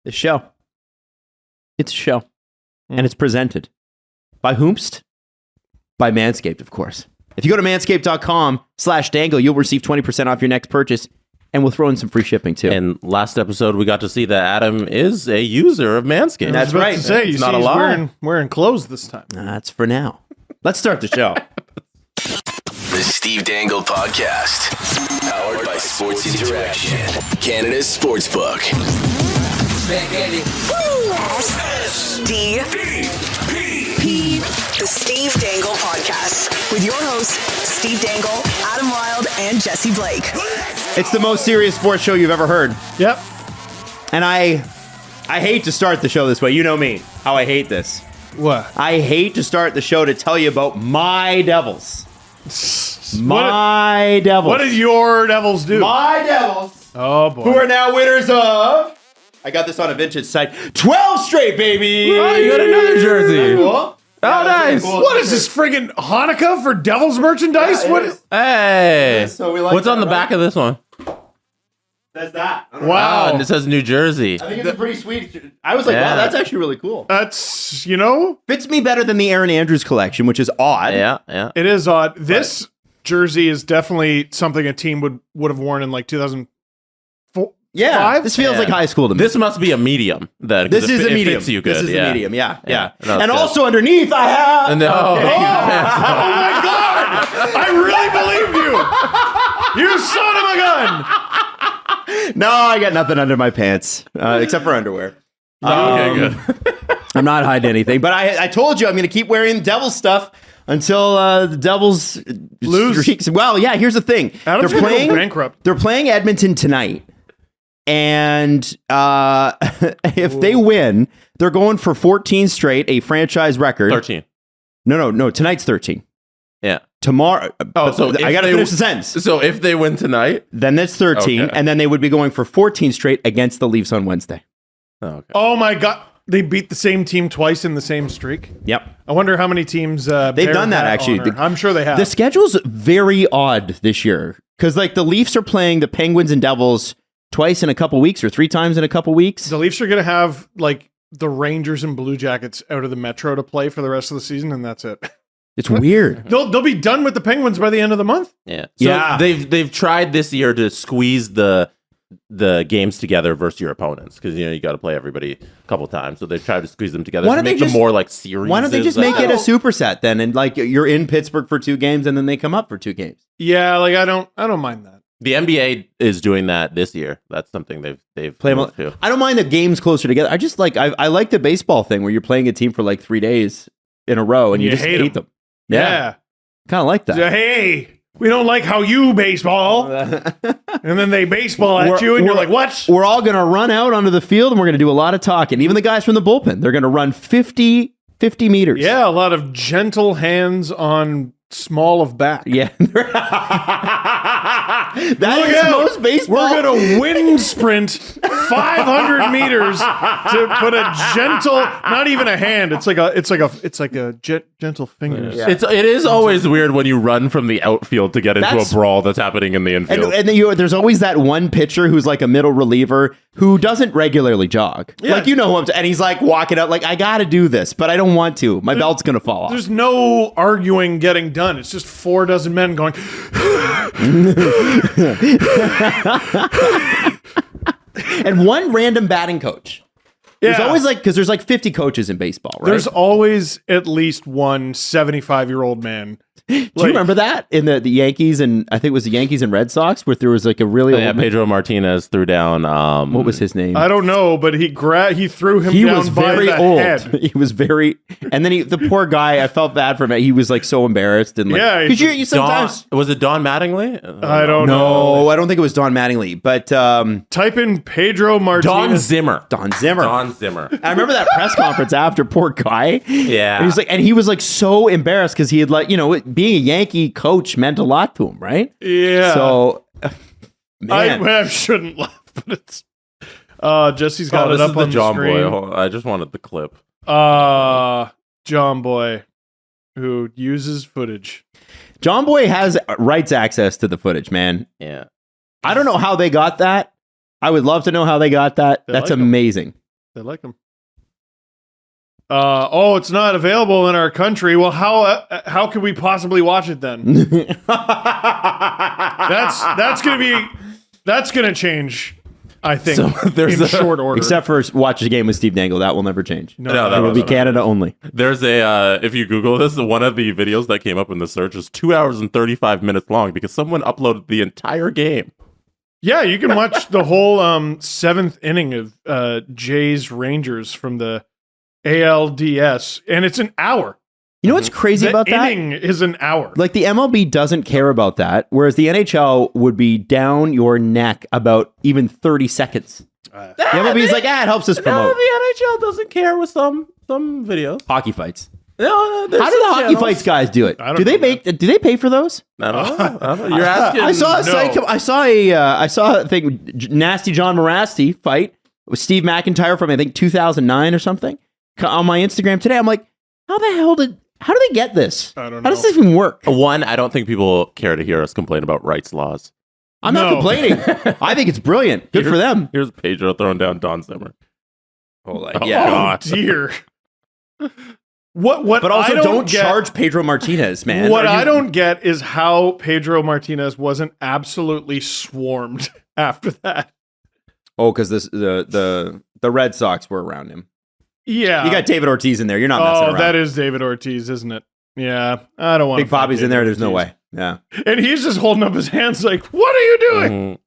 this show. It's a show. And it's presented by whomst? By Manscaped, of course. If you go to manscaped.com/dangle, you'll receive 20% off your next purchase. And we'll throw in some free shipping, too. And last episode, we got to see that Adam is a user of Manscaped. That's right. It's not a lie. Wearing clothes this time. That's for now. Let's start the show. The Steve Dangle Podcast. Powered by Sports Interaction. Canada's Sportsbook. SDPN, the Steve Dangle Podcast, with your hosts, Steve Dangle, Adam Wilde, and Jesse Blake. It's the most serious sports show you've ever heard. Yep. And I hate to start the show this way. You know me, how I hate this. What? I hate to start the show to tell you about my Devils. My Devils. What did your Devils do? My Devils. Oh, boy. Who are now winners of... I got this on a vintage site. 12 straight, baby. Oh, you got another jersey. Cool. Oh, nice. Cool. What is this, friggin' Hanukkah for Devils merchandise? Yeah, What it is? is. Hey. So we like What's that, on the right? back of this one? That's that. I don't know. Wow. Oh, and it says New Jersey. I think it's a pretty sweet... I was like, wow, that's actually really cool. That's, Fits me better than the Aaron Andrews collection, which is odd. Yeah. it is odd. This jersey is definitely something a team would have worn in like 2004. Yeah, Five? this feels like high school to me. This must be a medium. Then, 'cause This is it a medium. fits you good. This is a medium. Yeah. No, And it's good. also underneath, I have. And Oh my God! I really believe you. You son of a gun. No, I got nothing under my pants except for underwear. Okay, good. I'm not hiding anything, but I told you I'm going to keep wearing Devils stuff until the Devils Lose. streaks. Well, yeah. Here's the thing: Adam's gonna go bankrupt. They're playing Edmonton tonight, and if they win, they're going for 14 straight, a franchise record. 13. No. Tonight's 13. Yeah. Tomorrow. So I got to finish the sentence. So if they win tonight. Then that's 13, Okay. and then they would be going for 14 straight against the Leafs on Wednesday. Okay. Oh my God! They beat the same team twice in the same streak. Yep. I wonder how many teams they've done that, actually. I'm sure they have. The schedule's very odd this year because, like, the Leafs are playing the Penguins and Devils twice in a couple weeks or 3 times in a couple weeks. The Leafs are going to have like the Rangers and Blue Jackets out of the Metro to play for the rest of the season, and that's it. It's weird. They'll be done with the Penguins by the end of the month. Yeah. So Yeah. they've tried this year to squeeze the games together versus your opponents because you got to play everybody a couple times. So they've tried to squeeze them together Why to don't they make them just- more like series. Why don't they just make it a superset then? And like you're in Pittsburgh for 2 games and then they come up for 2 games. Yeah, like I don't mind that. The NBA is doing that this year. That's something they've Play moved to. I don't mind the games closer together. I just like I like the baseball thing where you're playing a team for like 3 days in a row and you just hate them. Yeah. Kind of like that. Hey, we don't like how you baseball. And then they baseball at you, and you're like, what? We're all going to run out onto the field and we're going to do a lot of talking. Even the guys from the bullpen, they're going to run 50 meters. Yeah, a lot of gentle hands on small of back. Yeah. That is most baseball. We're gonna wind sprint 500 meters to put a gentle, not even a hand. It's like a gentle fingers. Yeah. It is always weird when you run from the outfield to get into a brawl that's happening in the infield. And then there's always that one pitcher who's like a middle reliever who doesn't regularly jog. Yeah. Like, who I'm and he's like walking out like, I got to do this, but I don't want to. My belt's going to fall off. There's no arguing getting done. It's just 4 dozen men going. And one random batting coach. There's Yeah. always because there's like 50 coaches in baseball, right? There's always at least one 75-year-old man. Do you remember that in the Yankees and I think it was the Yankees and Red Sox where there was like a really old man? Pedro Martinez threw down. What was his name? I don't know, but he threw him He down was by very the old. head. He was very, and then the poor guy. I felt bad for him. He was like so embarrassed and like, Yeah, because you sometimes. Was it Don Mattingly? I don't know. No, I don't think it was Don Mattingly, but Type in Pedro Martinez. Don Zimmer. Don Zimmer. Don Zimmer. I remember that press conference after, poor guy. Yeah. And he was like so embarrassed because he had being a Yankee coach meant a lot to him, right? Yeah. So, man. I shouldn't laugh, but it's. Jesse's got it this up is the on John the screen. Boy. Hold on, I just wanted the clip. John Boy, who uses footage. John Boy has rights access to the footage, man. Yeah. I don't know how they got that. I would love to know how they got that. They That's like him. amazing. They like them. It's not available in our country. Well, how could we possibly watch it then? that's gonna change. I think in short order. Except for watch a game with Steve Dangle, that will never change. No, That will be Canada only. There's a if you Google this, one of the videos that came up in the search is 2 hours and 35 minutes long because someone uploaded the entire game. Yeah, you can watch the whole seventh inning of Jays Rangers from the ALDS, and it's an hour. You know what's crazy about that? The inning is an hour. Like the MLB doesn't care about that, whereas the NHL would be down your neck about even 30 seconds. The MLB is like, it helps us promote. No, the NHL doesn't care with some videos. Hockey fights. No, how do the hockey fights guys do it? Do they pay for those? I don't know. You're asking. I saw a thing, Nasty John Morasti fight with Steve McIntyre from I think 2009 or something on my Instagram today. I'm like, how do they get this? I don't know. How does this even work? One, I don't think people care to hear us complain about Wright's laws. I'm not complaining. I think it's brilliant. Good for them. Here's Pedro throwing down Don Zimmer. Oh dear. What? But also, don't get, charge Pedro Martinez, man. What I don't get is how Pedro Martinez wasn't absolutely swarmed after that. Oh, because the Red Sox were around him. Yeah, you got David Ortiz in there. You're not messing around. That is David Ortiz, isn't it? Yeah, I don't want Big Poppy's in there. There's no way. Yeah, and he's just holding up his hands like, "What are you doing?"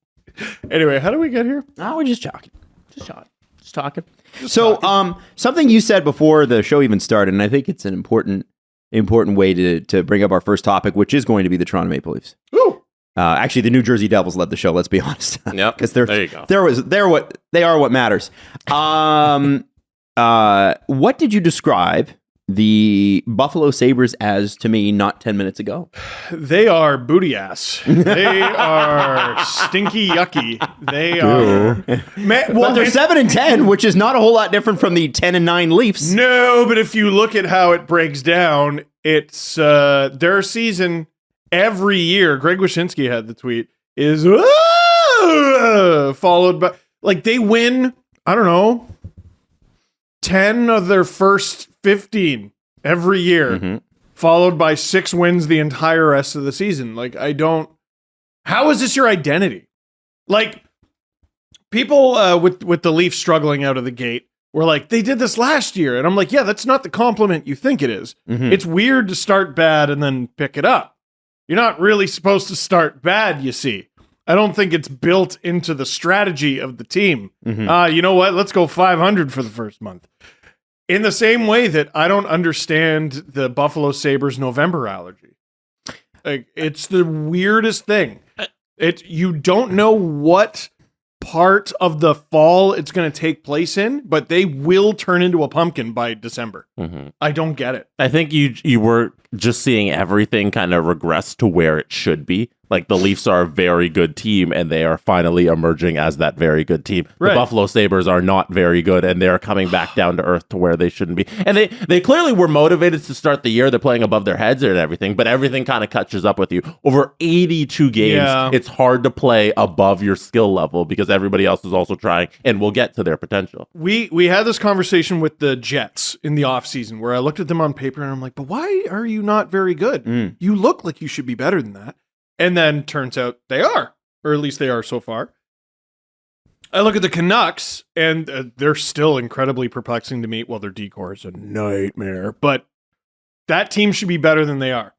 Anyway, how do we get here? Oh, we're just talking. Something you said before the show even started, and I think it's an important way to bring up our first topic, which is going to be the Toronto Maple Leafs. Ooh. Actually, the New Jersey Devils led the show. Let's be honest. Yep. Because there you go. They are what matters. What did you describe the Buffalo Sabres as to me not 10 minutes ago? They are booty ass. They are stinky yucky. They are. But they're 7-10, which is not a whole lot different from the 10-9 Leafs. No, but if you look at how it breaks down, it's their season every year. Greg Wyshynski had the tweet is followed by they win. I don't know. 10 of their first 15 every year, followed by 6 wins the entire rest of the season. How is this your identity? People with the Leafs struggling out of the gate were like, they did this last year. And I'm like, yeah, that's not the compliment you think it is. It's weird to start bad and then pick it up. You're not really supposed to start bad, you see. I don't think it's built into the strategy of the team. You know what? Let's go 500 for the first month. In the same way that I don't understand the Buffalo Sabres November allergy. It's the weirdest thing. You don't know what part of the fall it's going to take place in, but they will turn into a pumpkin by December. I don't get it. I think you were just seeing everything kind of regress to where it should be. The Leafs are a very good team, and they are finally emerging as that very good team. Right. The Buffalo Sabres are not very good, and they're coming back down to earth to where they shouldn't be. And they clearly were motivated to start the year. They're playing above their heads and everything, but everything kind of catches up with you. Over 82 games, It's hard to play above your skill level because everybody else is also trying and will get to their potential. We had this conversation with the Jets in the offseason where I looked at them on paper and I'm like, but why are you not very good? You look like you should be better than that. And then turns out they are, or at least they are so far. I look at the Canucks, and they're still incredibly perplexing to me. Well, their decor is a nightmare, but that team should be better than they are.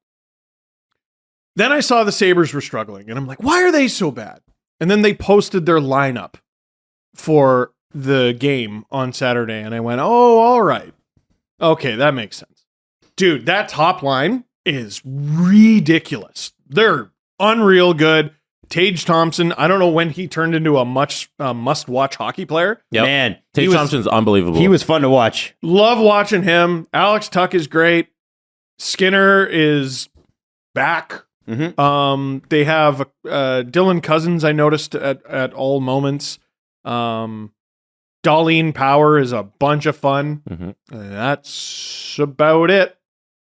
Then I saw the Sabres were struggling, and I'm like, why are they so bad? And then they posted their lineup for the game on Saturday, and I went, oh, all right. Okay, that makes sense. Dude, that top line is ridiculous. They're unreal good. Tage Thompson, I don't know when he turned into a must-watch hockey player. Yep. Man, Tage Thompson's unbelievable. He was fun to watch. Love watching him. Alex Tuck is great. Skinner is back. They have Dylan Cousins, I noticed at all moments. Darlene Power is a bunch of fun. That's about it.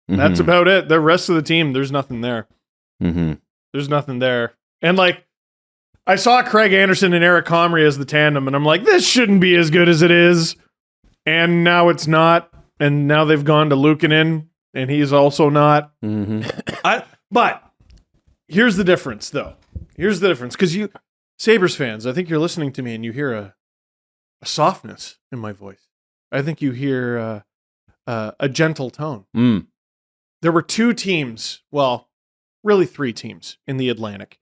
That's about it. The rest of the team, there's nothing there. There's nothing there. And I saw Craig Anderson and Eric Comrie as the tandem, and I'm like, this shouldn't be as good as it is. And now it's not. And now they've gone to Luukkonen, and he's also not. But here's the difference, though. Here's the difference. Because you, Sabres fans, I think you're listening to me and you hear a softness in my voice. I think you hear a gentle tone. There were 2 teams, well, really 3 teams in the Atlantic.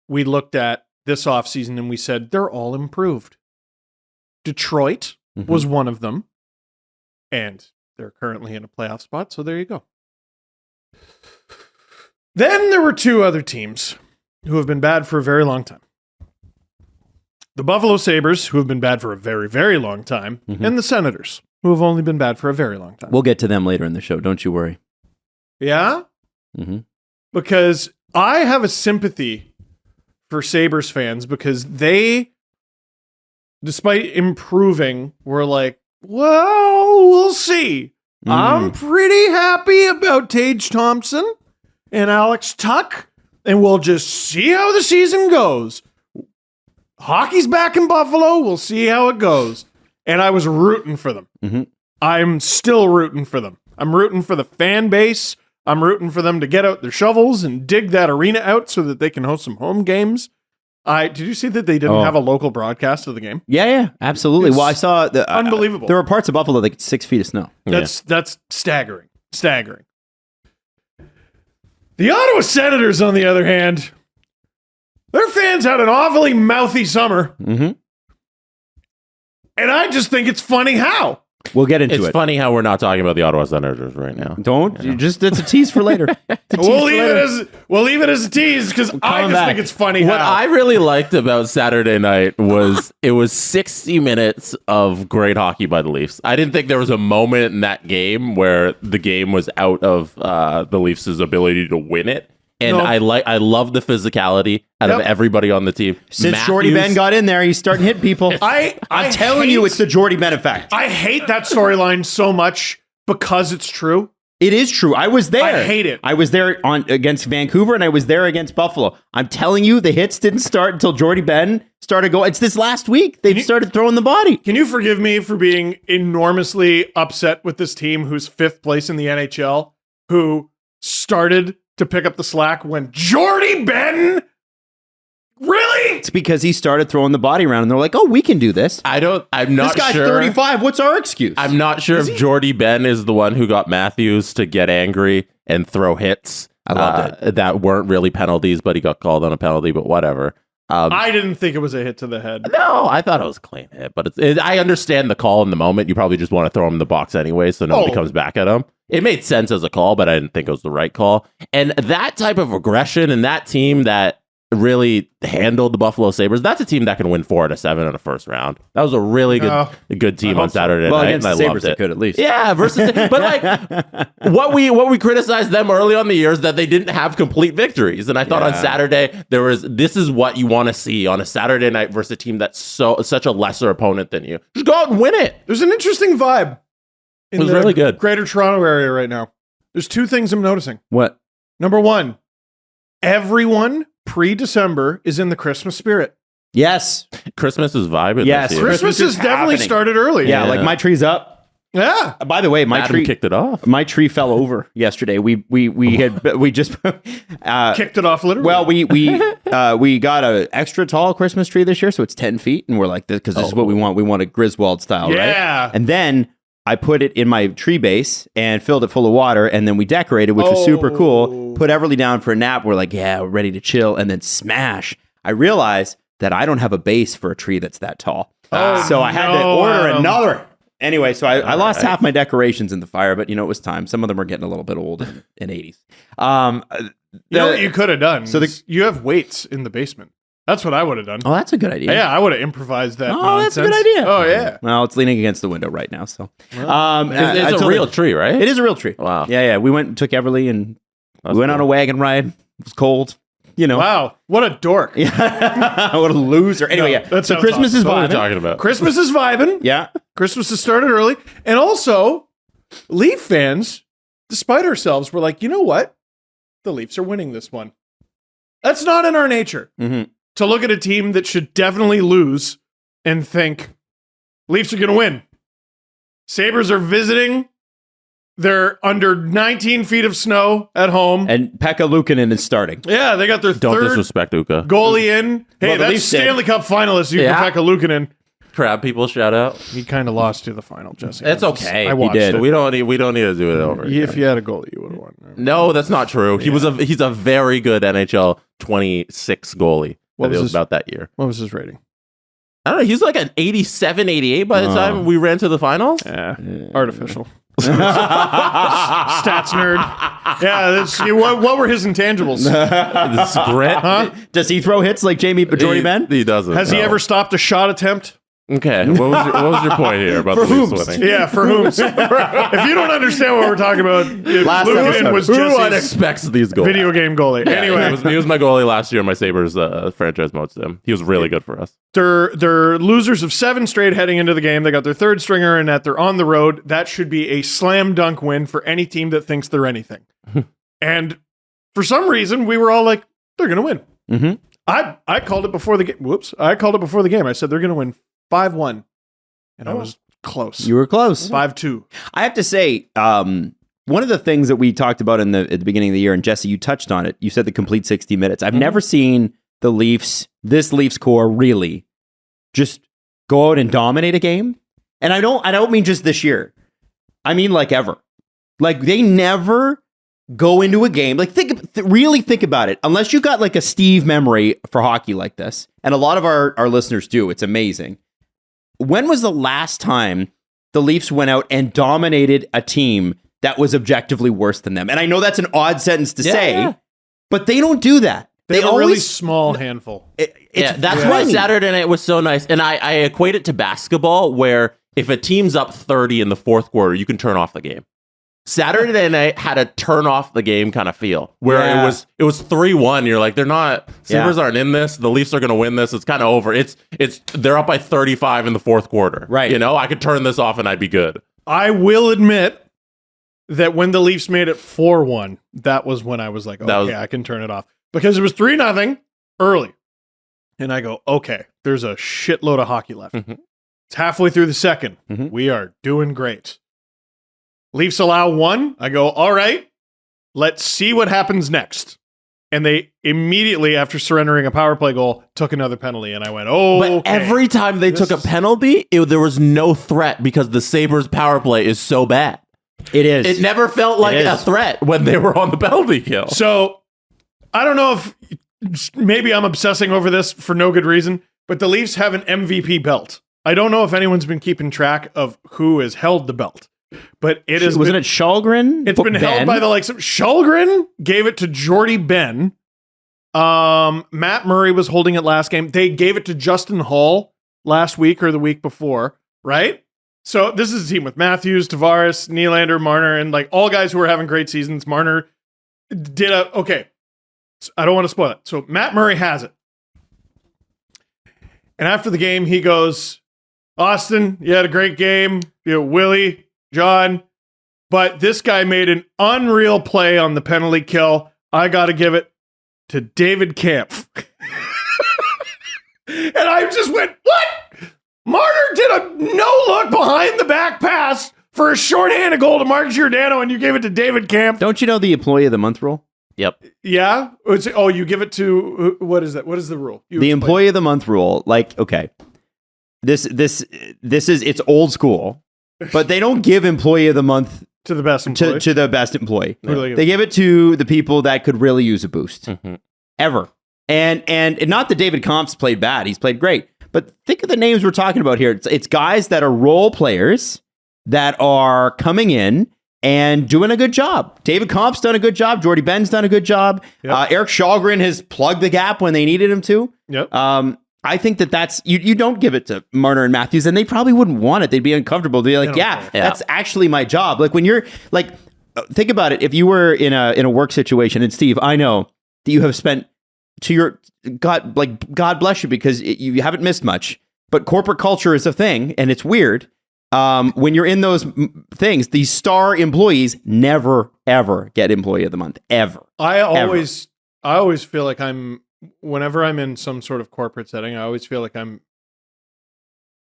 We looked at this offseason and we said, they're all improved. Detroit was one of them, and they're currently in a playoff spot, so there you go. Then there were 2 other teams who have been bad for a very long time. The Buffalo Sabres, who have been bad for a very, very long time, and the Senators, who have only been bad for a very long time. We'll get to them later in the show. Don't you worry. Yeah? Because I have a sympathy for Sabres fans because they, despite improving, were like, well, we'll see. I'm pretty happy about Tage Thompson and Alex Tuck, and we'll just see how the season goes. Hockey's back in Buffalo. We'll see how it goes. And I was rooting for them. I'm still rooting for them. I'm rooting for the fan base. I'm rooting for them to get out their shovels and dig that arena out so that they can host some home games. Did you see that they didn't have a local broadcast of the game? Yeah, absolutely. It's well, I saw the unbelievable. There were parts of Buffalo that get 6 feet of snow. That's staggering. Staggering. The Ottawa Senators, on the other hand, their fans had an awfully mouthy summer. And I just think it's funny how. We'll get into it. It's funny how we're not talking about the Ottawa Senators right now. It's a tease for later. We'll leave it as a tease because I just think it's funny What how. I really liked about Saturday night was it was 60 minutes of great hockey by the Leafs. I didn't think there was a moment in that game where the game was out of the Leafs' ability to win it. And I love the physicality out of everybody on the team. Since Jordy Ben got in there, he's starting to hit people. I'm telling you, it's the Jordy Ben effect. I hate that storyline so much because it's true. It is true. I was there. I hate it. I was there against Vancouver, and I was there against Buffalo. I'm telling you, the hits didn't start until Jordy Ben started going. It's this last week. They've started throwing the body. Can you forgive me for being enormously upset with this team who's 5th place in the NHL, who started to pick up the slack when Jordy Ben? Really? It's because he started throwing the body around, and they're like, "Oh, we can do this." I'm not This guy's sure. 35. What's our excuse? I'm not sure if Jordy Ben is the one who got Matthews to get angry and throw hits. I loved it. That weren't really penalties, but he got called on a penalty, but whatever. I didn't think it was a hit to the head. No, I thought it was a clean hit, but I understand the call in the moment. You probably just want to throw him in the box anyway, so nobody comes back at him. It made sense as a call, but I didn't think it was the right call. And that type of aggression and that team that really handled the Buffalo Sabres, that's a team that can win 4 out of 7 in the first round. That was a really good team on Saturday night, against and I the Sabres, loved it. they could at least. Yeah, versus but like what we criticized them early on the year is that they didn't have complete victories. And I thought on Saturday this is what you want to see on a Saturday night versus a team that's such a lesser opponent than you. Just go out and win it. There's an interesting vibe in It was the really good. Greater Toronto area right now. There's 2 things I'm noticing. What? Number 1, everyone pre-December is in the Christmas spirit. Yes. Christmas is vibing. Yes. This year. Christmas has definitely happening. started early. Yeah, like my tree's up. Yeah. By the way, my Adam tree kicked it off. My tree fell over yesterday. We just Kicked it off literally. well, we got a extra tall Christmas tree this year, so it's 10 feet, and we're like, because this is what we want. We want a Griswold style, Yeah. right? And then I put it in my tree base and filled it full of water, and then we decorated, which was super cool. Put Everly down for a nap. We're like, yeah, we're ready to chill, and then smash. I realized that I don't have a base for a tree that's that tall. So I had to order another. Anyway, so I lost half my decorations in the fire, but it was time. Some of them are getting a little bit old in 80s. You know what you could have done? So you have weights in the basement. That's what I would have done. Oh, that's a good idea. Yeah, I would have improvised that. Oh, that's a nonsense. good idea. Oh, yeah. Well, it's leaning against the window right now, so. It's a real tree, right? It is a real tree. Wow. Yeah. We went and took Everly, and we went on a wagon ride. It was cold. Wow, what a dork. Yeah. What a loser. Anyway, that so sounds Christmas awesome. is What are we vibing. talking about? Christmas is vibing. Yeah. Christmas has started early. And also, Leaf fans, despite ourselves, were like, you know what? The Leafs are winning this one. That's not in our nature. Mm-hmm. To look at a team that should definitely lose and think, Leafs are going to win. Sabres are visiting. They're under 19 feet of snow at home. And Pekka Luukkonen is starting. Yeah, they got their Don't third disrespect Uka. goalie in. Hey, Well, the that's Leafs did. Stanley Cup finalist. You Yeah. Pekka Luukkonen. Crab people shout out. He kind of lost to the final, Jesse. It's okay. I watched He did. it. We don't need to do it over. If again. you had a goalie, you would have won. No, that's not true. He's a very good NHL 26 goalie. What was That was his- about that year. What was his rating? I don't know. He's like an 87, 88 by the time we ran to the finals. Yeah, artificial. Stats nerd. Yeah, what were his intangibles? This grit. Huh? Does he throw hits like Jordy Ben? He doesn't. Has he no. ever stopped a shot attempt? Okay. What was your point here about For the Leafs whomst. winning? Yeah, for whom? If you don't understand what we're talking about, Last Luukkonen episode. was Who Jesse's expects these goals? video game goalie. Anyway, he was my goalie last year in my Sabres franchise mode sim. He was really good for us. they're losers of 7 straight heading into the game. They got their third stringer in that they're on the road. That should be a slam dunk win for any team that thinks they're anything. And for some reason, we were all like, they're going to win. Mm-hmm. I called it before the game. Whoops. I called it before the game. I said they're going to win 5-1. And I was close. You were close. 5-2. I have to say, one of the things that we talked about at the beginning of the year, and Jesse, you touched on it. You said the complete 60 minutes. I've never seen the Leafs, this Leafs core, really just go out and dominate a game. And I don't mean just this year. I mean like ever. Like they never go into a game. Like really think about it. Unless you got like a Steve memory for hockey like this, and a lot of our listeners do. It's amazing. When was the last time the Leafs went out and dominated a team that was objectively worse than them? And I know that's an odd sentence to say, but they don't do that. They have a really small handful. That's why Saturday night was so nice. And I equate it to basketball, where if a team's up 30 in the fourth quarter, you can turn off the game. Saturday night had a turn off the game kind of feel, where it was 3-1. You're like, Sabres aren't in this. The Leafs are going to win this. It's kind of over. They're up by 35 in the fourth quarter. Right. You know, I could turn this off and I'd be good. I will admit that when the Leafs made it 4-1, that was when I was like, okay, I can turn it off. Because it was 3-0 early. And I go, okay, there's a shitload of hockey left. Mm-hmm. It's halfway through the second. Mhm. We are doing great. Leafs allow 1. I go, all right, let's see what happens next. And they immediately, after surrendering a power play goal, took another penalty. And I went, oh, But okay. every time they took a penalty, there was no threat because the Sabres power play is so bad. It is. It never felt like a threat when they were on the penalty kill. So I don't know if maybe I'm obsessing over this for no good reason, but the Leafs have an MVP belt. I don't know if anyone's been keeping track of who has held the belt, but it is. Wasn't it Shalgren? It's been held by the likes of Shalgren, gave it to Jordy Ben. Matt Murray was holding it last game. They gave it to Justin Hall last week or the week before, right? So this is a team with Matthews, Tavares, Nylander, Marner, and like all guys who are having great seasons. Marner did okay. I don't want to spoil it. So Matt Murray has it. And after the game, he goes, Auston, you had a great game. You know, Willie, John, but this guy made an unreal play on the penalty kill. I got to give it to David Kampf. And I just went, what? Marner did a no-look behind the back pass for a shorthanded goal to Mark Giordano, and you gave it to David Kampf. Don't you know the Employee of the Month rule? Yep. Yeah? You give it to, what is that? What is the rule? The Employee of the Month rule, like, okay, this is, it's old school, but they don't give Employee of the Month to the best employee. to the best employee. Really? They give it to the people that could really use a boost. Mm-hmm. Ever. And not that David Kampf's played bad. He's played great. But think of the names we're talking about here. It's guys that are role players that are coming in and doing a good job. David Kampf's done a good job. Jordy Ben's done a good job. Yep. Eric Shalgren has plugged the gap when they needed him to. Yep. I think that's you don't give it to Marner and Matthews, and they probably wouldn't want it. They'd be uncomfortable. They'd be like, yeah, that's actually my job. Like when you're like, think about it. If you were in a work situation, and Steve, I know that you have spent to your God bless you, because you haven't missed much, but corporate culture is a thing, and it's weird. When you're in those things, these star employees never, ever get Employee of the Month, ever. I always feel like whenever I'm in some sort of corporate setting, I always feel like I'm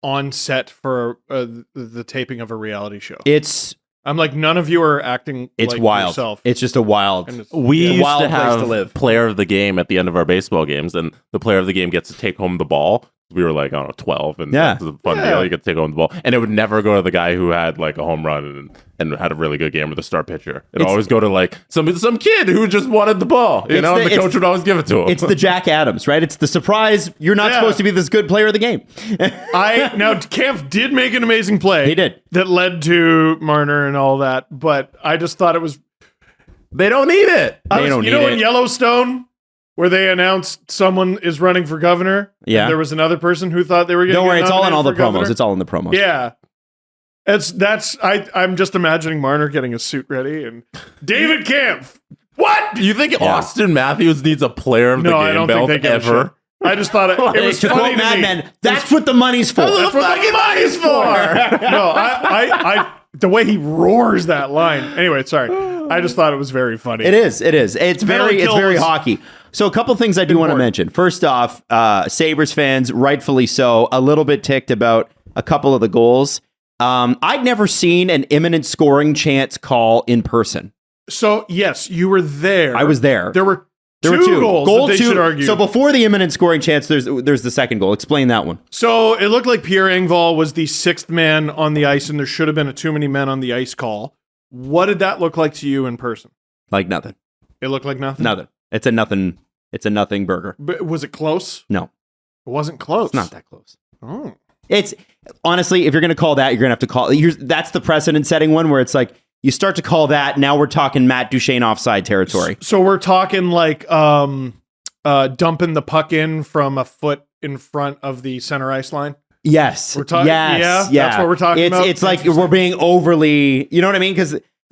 on set for the taping of a reality show. It's I'm like, none of you are acting like wild. yourself. It's just a wild. We used wild to place have to live. player of the game at the end of our baseball games, and the player of the game gets to take home the ball. We were like, I don't know, 12, and Yeah. that's a fun deal. You get to take home the ball, and it would never go to the guy who had like a home run and had a really good game, or the star pitcher. It'd always go to like some kid who just wanted the ball, and the coach would always give it to him. It's the Jack Adams, right? It's the surprise. You're not supposed to be this good player of the game. Now Kampf did make an amazing play. He did. That led to Marner and all that, but I just thought it was. They don't need it. In Yellowstone, where they announced someone is running for governor. Yeah. And there was another person who thought they were going to Don't worry, it's all in all the promos. Governor. It's all in the promos. Yeah. I'm just imagining Marner getting a suit ready and David Kampf. What? You think Auston Matthews needs a player of the game I don't belt think they give a ever? shit. I just thought it was To funny quote to Mad me. Men, that's what the money's for. That's what the money's for. No, I the way he roars that line. Anyway, sorry. I just thought it was very funny. It is. It's very kills. hockey. So a couple things I do want to mention. First off, Sabres fans, rightfully so, a little bit ticked about a couple of the goals. I'd never seen an imminent scoring chance call in person. So yes, you were there. I was there. There were There two were two goals Goal that they two. should argue. So before the imminent scoring chance, there's the second goal. Explain that one. So it looked like Pierre Engvall was the sixth man on the ice, and there should have been a too many men on the ice call. What did that look like to you in person? Like nothing. It looked like nothing. Nothing. It's a nothing burger. But was it close? No, It wasn't close. it's not that close. Oh. It's honestly, if you're going to call that, you're going to have to call. That's the precedent setting one where it's like you start to call that. Now we're talking Matt Duchene offside territory. So we're talking like dumping the puck in from a foot in front of the center ice line. Yes. We're talking. Yes. Yeah, that's what we're talking about. It's like we're being overly. You know what I mean?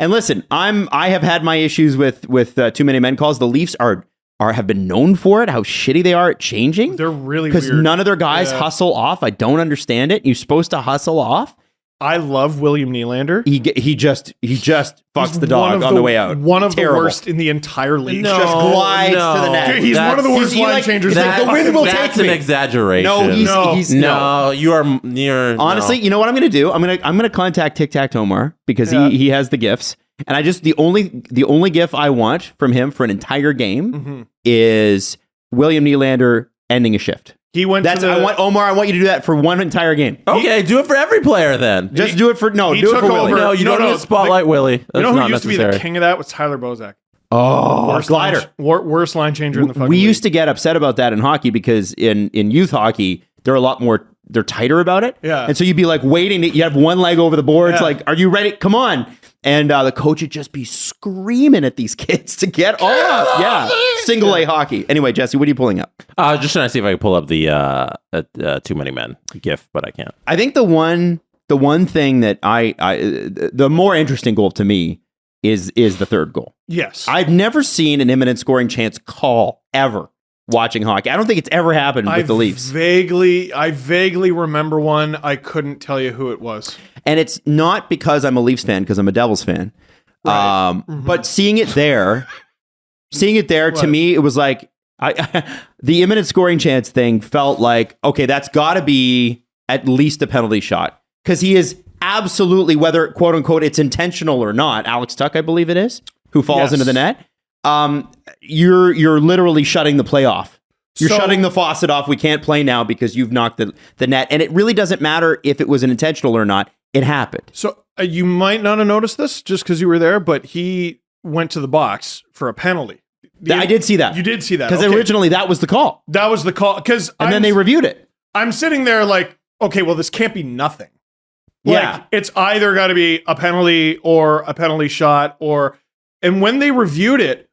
And listen, I have had my issues with too many men calls. The Leafs have been known for it. How shitty they are at changing. They're really because weird. none of their guys hustle off. I don't understand it. You're supposed to hustle off. I love William Nylander. He just fucks the dog on the way out. One of Terrible. the worst in the entire league. Just glides to the net. Dude, he's one of the worst line changers. The wind will take That's me. an exaggeration. No, he's no. You are near. Honestly, you know what I'm going to do? I'm going to contact Tic Tac Tomar because he has the gifts, and the only gif I want from him for an entire game is William Nylander ending a shift. He went. I want Omar. I want you to do that for one entire game. Okay, do it for every player then. Just do it for he do it took for Willie. over. No, you don't need to spotlight Willie. That's You know who not used to be necessary. the king of that was Tyler Bozak. Oh, glider. Worst line changer in the fucking We league. used to get upset about that in hockey because in youth hockey they're a lot more. They're tighter about it. Yeah. And so you'd be like waiting. You have one leg over the boards. Yeah. Like, are you ready? Come on. And the coach would just be screaming at these kids to get off. Yeah. Single A hockey. Anyway, Jesse, what are you pulling up? Just trying to see if I can pull up the Too Many Men GIF, but I can't. I think the one thing that the more interesting goal to me is the third goal. Yes. I've never seen an imminent scoring chance call ever watching hockey. I don't think it's ever happened with the Leafs. I vaguely remember one. I couldn't tell you who it was. And it's not because I'm a Leafs fan, because I'm a Devils fan. Right. But seeing it there to me, it was like the imminent scoring chance thing felt like, okay, that's got to be at least a penalty shot. Because he is absolutely, whether quote unquote it's intentional or not, Alex Tuck, I believe it is, who falls into the net. You're literally shutting the play off. You're shutting the faucet off. We can't play now because you've knocked the net. And it really doesn't matter if it was an intentional or not. It happened. So you might not have noticed this just because you were there, but he went to the box for a penalty. I did see that. You did see that. Because originally that was the call. That was the call. And then they reviewed it. I'm sitting there like, okay, well, this can't be nothing. Yeah. It's either got to be a penalty or a penalty shot and when they reviewed it,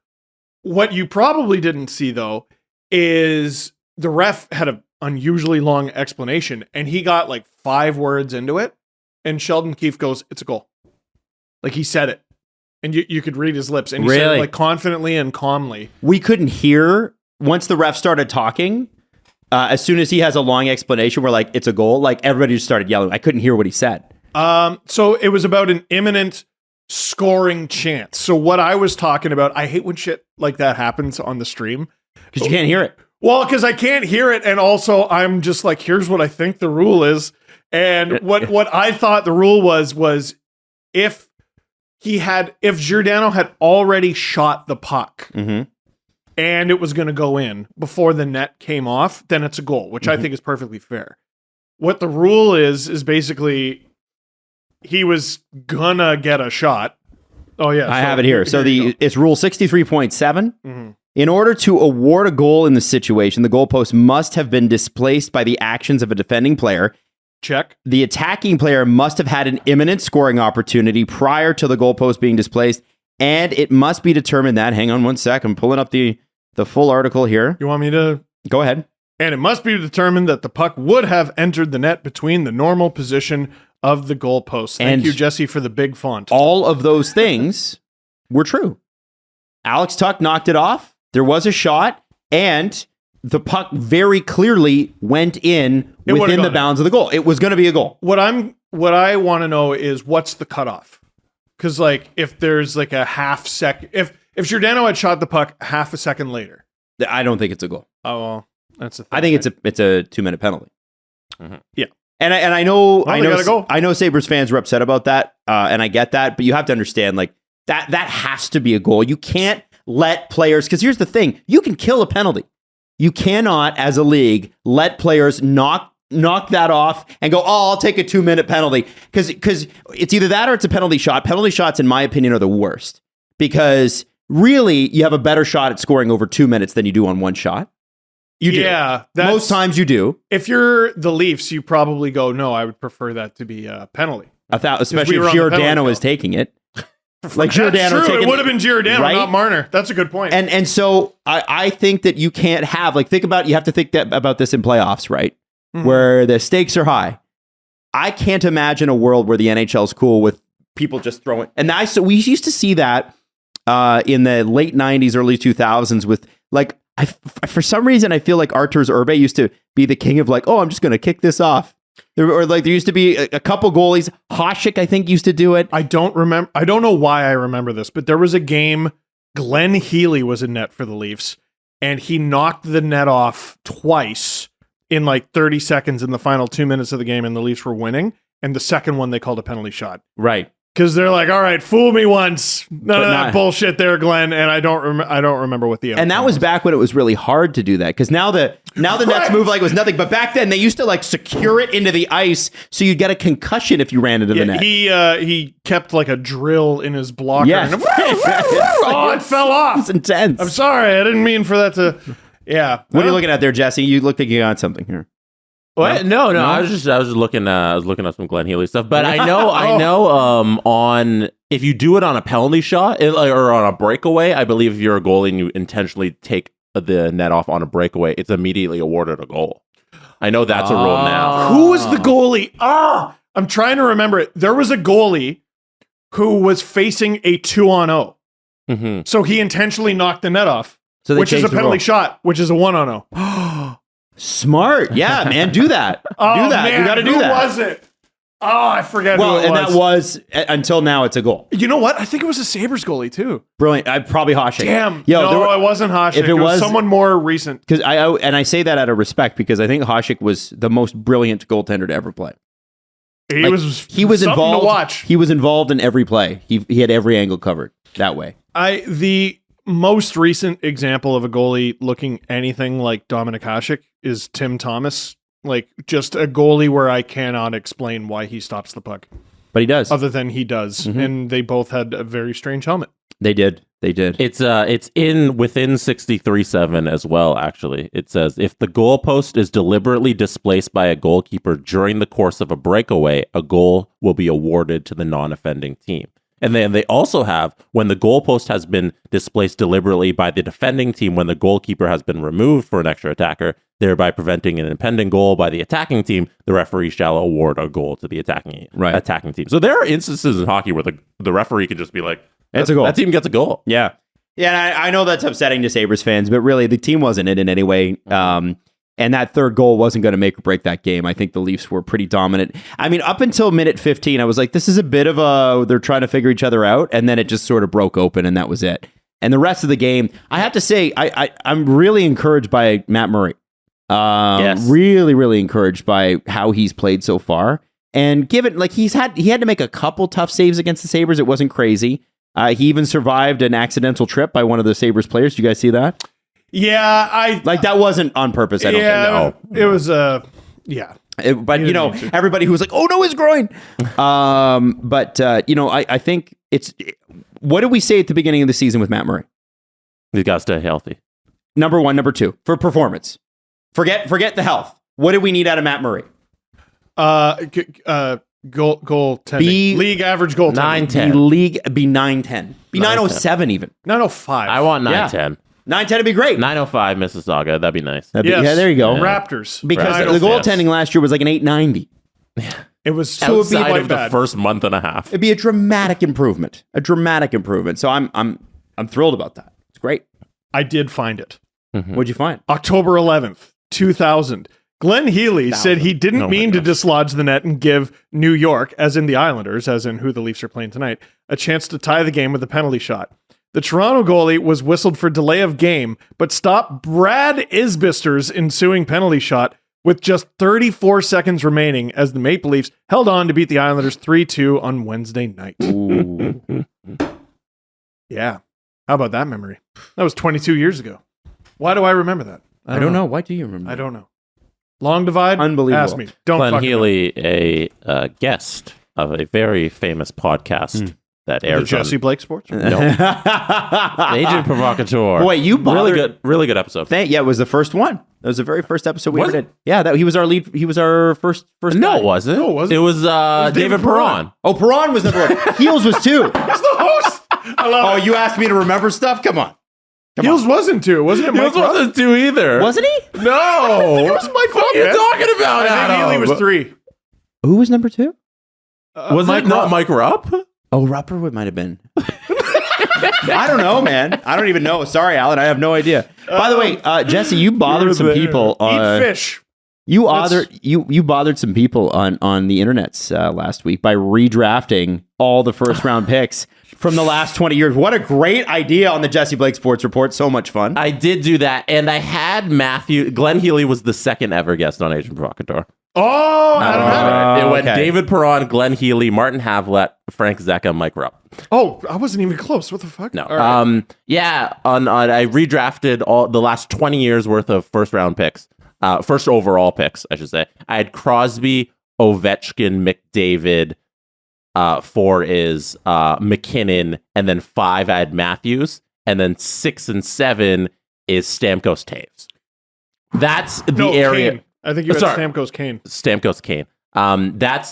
what you probably didn't see though is the ref had an unusually long explanation and he got like 5 words into it and Sheldon Keefe goes, it's a goal. Like he said it and you could read his lips and he said it like confidently and calmly. We couldn't hear once the ref started talking. As soon as he has a long explanation, we're like, it's a goal. Like everybody just started yelling. I couldn't hear what he said. So it was about an imminent scoring chance. So what I was talking about, I hate when shit like that happens on the stream because you can't hear it. Well, because I can't hear it, and also I'm just like, here's what I think the rule is, and what I thought the rule was if Giordano had already shot the puck and it was going to go in before the net came off, then it's a goal, which I think is perfectly fair. What the rule is basically he was gonna get a shot. Oh yeah, I have it here. So it's Rule 63.7. In order to award a goal in the situation, the goalpost must have been displaced by the actions of a defending player. Check. The attacking player must have had an imminent scoring opportunity prior to the goalpost being displaced, and it must be determined that, hang on one sec, I'm pulling up the full article here. You want me to? Go ahead. And it must be determined that the puck would have entered the net between the normal position of the goalpost. Thank you, Jesse, for the big font. All of those things were true. Alex Tuch knocked it off. There was a shot, and the puck very clearly went in within the bounds of the goal. It was going to be a goal. What I want to know is what's the cutoff? Because like if there's like a half second, if Giordano had shot the puck half a second later, I don't think it's a goal. Oh, well, that's the thing. I think it's a 2-minute penalty. Yeah. And I know Sabres fans were upset about that, and I get that, but you have to understand like that has to be a goal. You can't let players, because here's the thing, you can kill a penalty. You cannot, as a league, let players knock that off and go, oh, I'll take a 2-minute penalty, because it's either that or it's a penalty shot. Penalty shots, in my opinion, are the worst, because really you have a better shot at scoring over 2 minutes than you do on one shot. You do. Yeah. Most times you do. If you're the Leafs, you probably go, no, I would prefer that to be a penalty. Especially if Giordano is taking it. Like Giordano taking it. It would have been Giordano, right? Not Marner. That's a good point. And so I think that you can't have, like, you have to think about this in playoffs, right? Mm-hmm. Where the stakes are high. I can't imagine a world where the NHL's cool with people just throwing. And we used to see that in the late 90s, early 2000s with like, for some reason, I feel like Arturs Urbe used to be the king of like, oh, I'm just going to kick this off. Or like there used to be a couple goalies. Hasek, I think, used to do it. I don't remember. I don't know why I remember this, but there was a game. Glenn Healy was in net for the Leafs, and he knocked the net off twice in like 30 seconds in the final 2 minutes of the game, and the Leafs were winning. And the second one they called a penalty shot. Right. Because they're like, all right, fool me once. None of that bullshit there, Glenn. And I don't remember what the and that was back when it was really hard to do that. Because now the nets move like it was nothing. But back then they used to like secure it into the ice so you'd get a concussion if you ran into the net. He kept like a drill in his blocker. Yes. And it fell off. It's intense. I'm sorry, I didn't mean for that to. Yeah. What are you looking at there, Jesse? You look like you got something here. What? No. I was just looking. I was looking at some Glenn Healy stuff. But I know. On if you do it on a penalty shot or on a breakaway, I believe if you're a goalie and you intentionally take the net off on a breakaway, it's immediately awarded a goal. I know that's a rule now. Who was the goalie? I'm trying to remember it. There was a goalie who was facing a 2-on-0, so he intentionally knocked the net off, which is a penalty shot, which is a 1-on-0. Smart. Yeah, man. Do that. Do that. Man, you got to do that. Who was it? Oh, I forget who it was. And that was, until now, it's a goal. You know what? I think it was a Sabres goalie, too. Brilliant. Probably Hasek. Damn. It wasn't Hasek. If it was someone more recent. Because I say that out of respect, because I think Hasek was the most brilliant goaltender to ever play. He was involved to watch. He was involved in every play. He had every angle covered that way. The most recent example of a goalie looking anything like Dominik Hasek is Tim Thomas. Like, just a goalie where I cannot explain why he stops the puck. But he does. Other than he does. Mm-hmm. And they both had a very strange helmet. They did. It's within 63.7 as well, actually. It says, if the goalpost is deliberately displaced by a goalkeeper during the course of a breakaway, a goal will be awarded to the non-offending team. And then they also have, when the goalpost has been displaced deliberately by the defending team, when the goalkeeper has been removed for an extra attacker, thereby preventing an impending goal by the attacking team, the referee shall award a goal to the attacking team. So there are instances in hockey where the referee can just be like, it's a goal. That team gets a goal. Yeah. Yeah, I know that's upsetting to Sabres fans, but really the team wasn't in it anyway. And that third goal wasn't going to make or break that game. I think the Leafs were pretty dominant. I mean, up until minute 15, I was like, this is a bit of they're trying to figure each other out. And then it just sort of broke open, and that was it. And the rest of the game, I have to say, I'm really encouraged by Matt Murray. Yes. Really, really encouraged by how he's played so far. And given, like, he had to make a couple tough saves against the Sabres. It wasn't crazy. He even survived an accidental trip by one of the Sabres players. Did you guys see that? Yeah, that wasn't on purpose. I don't think. No. It was yeah. But everybody who was like, "Oh no, his groin." I think it's. What did we say at the beginning of the season with Matt Murray? He's got to stay healthy. Number one, number two for performance. Forget the health. What do we need out of Matt Murray? Goaltending. League average goaltending. 9-10. League be 9-10. Be 907 even. 905. I want 9-10. 910 would be great. 905 Mississauga. That'd be nice. Yeah, there you go. Raptors. Because the goaltending last year was like an 890. It was outside of the first month and a half. It'd be a dramatic improvement. So I'm thrilled about that. It's great. I did find it. Mm-hmm. What'd you find? October 11th, 2000. Glenn Healy said he didn't mean to dislodge the net and give New York, as in the Islanders, as in who the Leafs are playing tonight, a chance to tie the game with a penalty shot. The Toronto goalie was whistled for delay of game, but stopped Brad Isbister's ensuing penalty shot with just 34 seconds remaining as the Maple Leafs held on to beat the Islanders 3-2 on Wednesday night. Ooh. Yeah. How about that memory? That was 22 years ago. Why do I remember that? I don't know. Why do you remember? I don't know. Long divide? Unbelievable. Ask me. Don't Glenn fucking Healy, a guest of a very famous podcast that airs the Jesse on... Blake Sports? No. Agent Provocateur. Boy, you bothered. Really good episode. It was the first one. That was the very first episode we Was ever it? did. Yeah, he was our lead. He was our first No, guy. it wasn't. No, it wasn't. It was David Perron. Oh, Perron was number one. Heels was two. He's the host! I love it. You asked me to remember stuff? Come on. Heels wasn't two. Wasn't it Mike He wasn't two either. Wasn't he? No. It was Mike What are you talking about, I think Adam? Healy was three. Who was number two? Was it not Mike Rupp? Oh, Rupper might have been. I don't know, man. I don't even know. Sorry, Alan. I have no idea. By the way, Jesse, you bothered some people. Eat fish. You bothered some people on the internets last week by redrafting all the first round picks from the last 20 years. What a great idea on the Jesse Blake Sports Report. So much fun. I did do that, and I had Glenn Healy was the second ever guest on Agent Provocateur. Oh, I don't have it. It went David Perron, Glenn Healy, Martin Havlat, Frank Zecca, Mike Rupp. Oh, I wasn't even close. What the fuck? No. All right. I redrafted all the last 20 years worth of first round picks. First overall picks, I should say. I had Crosby, Ovechkin, McDavid. 4 is McKinnon, and then 5 I had Matthews, and then 6 and 7 is Stamkos Taves. That's the area. Kane. I think you had Stamkos Kane. Stamkos Kane. That's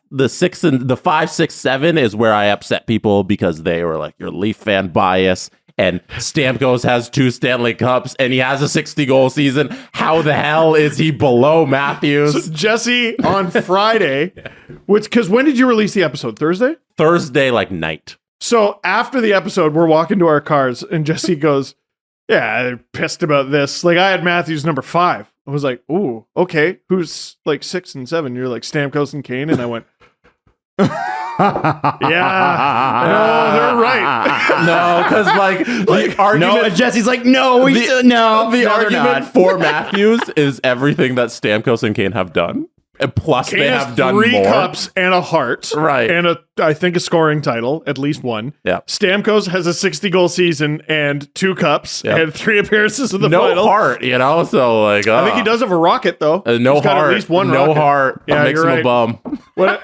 the 6 and the 5, 6, 7 is where I upset people because they were like, "You're Leaf fan bias." And Stamkos has 2 Stanley Cups and he has a 60-goal season. How the hell is he below Matthews? So Jesse on Friday, because when did you release the episode? Thursday? Thursday, night. So after the episode, we're walking to our cars and Jesse goes, "Yeah, I'm pissed about this. I had Matthews number 5. I was like, ooh, okay. Who's 6 and 7? You're like Stamkos and Kane. And I went, yeah, no, they're right. No, because argument. No, and Jesse's like, no, the argument for Matthews is everything that Stamkos and Kane have done. And plus, Kane they has have done 3 more. cups and a heart, Right. And I think a scoring title, at least one. Yeah. Stamkos has a 60-goal season and 2 cups and 3 appearances in the no final. heart, So I think he does have a rocket though. No He's got heart. at least one no rocket. heart. Yeah, makes you're him right. a bum.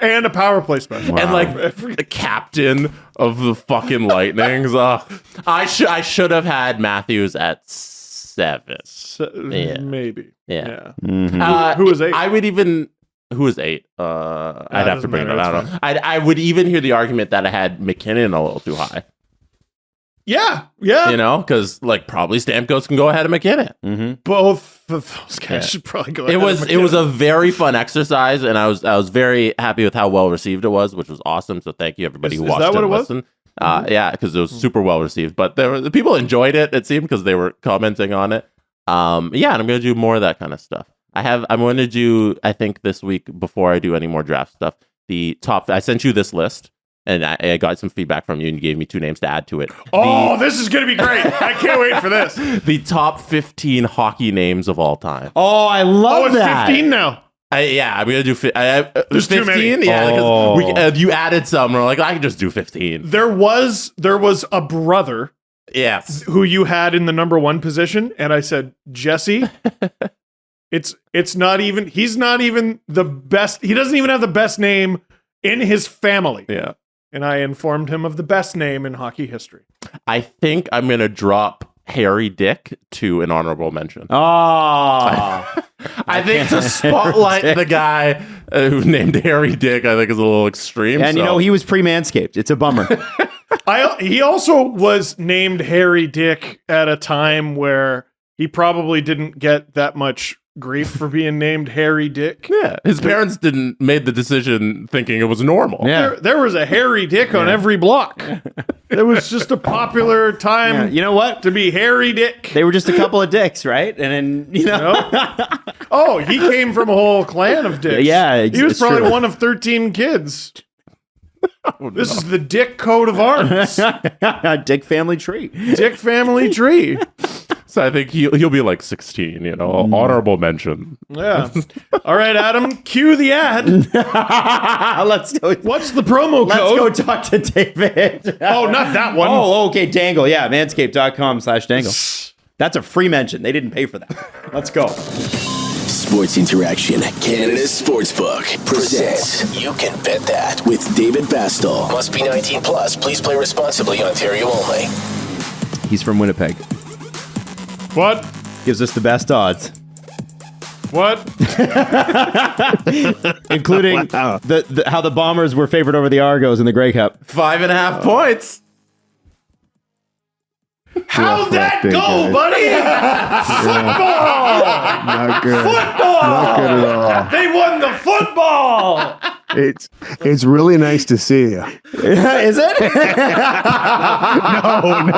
And a power play special. And the captain of the fucking Lightnings. I should have had Matthews at 7. Yeah. Maybe. Yeah. Who was 8? I would even. Who was 8? I'd have to bring it up. I don't know. I would even hear the argument that I had McKinnon a little too high. Yeah. Because probably Stamkos can go ahead of McKinnon. Mm-hmm. Both of those guys should probably go. It was a very fun exercise, and I was very happy with how well received it was, which was awesome. So thank you everybody who watched and listened. Yeah, because it was super well received. But the people enjoyed it. It seemed because they were commenting on it. And I'm gonna do more of that kind of stuff. I'm going to do, I think this week, before I do any more draft stuff, the top. I sent you this list, and I got some feedback from you, and you gave me 2 names to add to it. Oh, this is going to be great. I can't wait for this. The top 15 hockey names of all time. Oh, I love it's that. 15 now. I'm going to do There's 15. too many. Yeah, because you added some. We're like, I can just do 15. There was a brother Yes. who you had in the number 1 position, and I said, Jesse, it's not even, he's not even the best. He doesn't even have the best name in his family. Yeah. And I informed him of the best name in hockey history. I think I'm going to drop Harry Dick to an honorable mention. Oh. I think to spotlight the guy who named Harry Dick, I think is a little extreme. And he was pre-Manscaped. It's a bummer. He also was named Harry Dick at a time where he probably didn't get that much grief for being named Harry Dick. Yeah, his parents didn't made the decision thinking it was normal. Yeah. There was a Harry Dick on every block. It was just a popular time. Yeah, you know what? To be Harry Dick. They were just a couple of dicks, right? And then, Oh, he came from a whole clan of dicks. Yeah, he was it's probably true. one of 13 kids. This is the Dick coat of arms. Dick family tree. Dick family tree. So I think he'll be like 16, honorable mention. Yeah. All right, Adam, cue the ad. Let's do it. What's the promo code? Let's go talk to David. Oh, not that one. Oh, okay, Dangle. Yeah, manscaped.com/Dangle. That's a free mention. They didn't pay for that. Let's go. Sports Interaction, Canada's Sportsbook, presents You Can Bet That with David Bastel. Must be 19 plus. Please play responsibly. Ontario only. He's from Winnipeg. What? Gives us the best odds, What? including the how the Bombers were favored over the Argos in the Grey Cup. 5.5 points. How'd that go, buddy? Football! Not good. Football! Not good at all. They won the football! It's really nice to see you. Is it? No,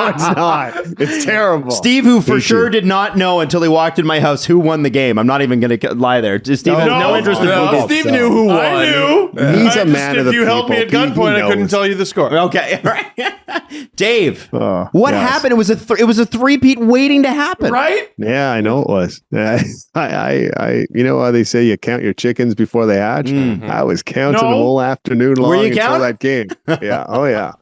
it's not. It's terrible. Steve, who for Hate sure you. did not know until he walked in my house who won the game. I'm not even going to lie there. Steve has no interest in football. Steve knew who won. I knew. He's a man of the If you held me at people. He gunpoint, I couldn't knows. tell you the score. Okay, Dave. What yes. happened? It was a three-peat waiting to happen. Right? Yeah, I know it was. I you know how they say you count your chickens before they hatch? I was counting them all afternoon long you until counting? that game. Yeah. Oh yeah.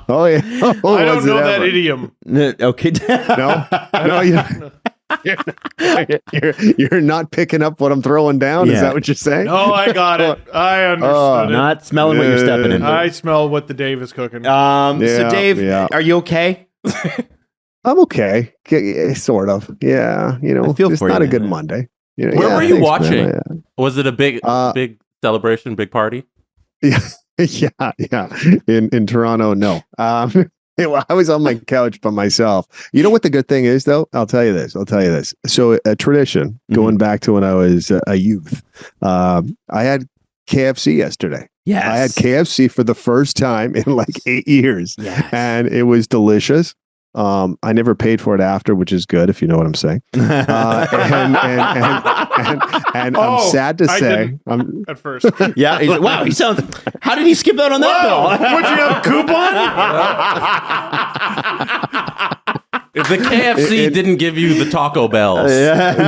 Oh yeah. Oh, I don't was it know that ever. idiom. Okay. No, you're not picking up what I'm throwing down. Yeah. Is that what you're saying? Oh, I got it. I understood it. Not smelling what you're stepping in. I smell what the Dave is cooking. So Yeah, Dave, yeah. are you okay? I'm okay. Sort of. Yeah. I feel it's for not you, a good man. Monday. Where were you thanks, watching? man. Was it a big celebration, big party? Yeah. In Toronto, no. I was on my couch by myself. You know what the good thing is, though? I'll tell you this. So a tradition going back to when I was a youth. I had KFC yesterday. Yes. I had KFC for the first time in like 8 years. Yes. And it was delicious. I never paid for it after, which is good if you know what I'm saying. And I'm sad to I say, didn't. I'm At first. Yeah. Wow. He sounds. How did he skip out on that bill? Would you have a coupon? If the KFC didn't give you the Taco Bells.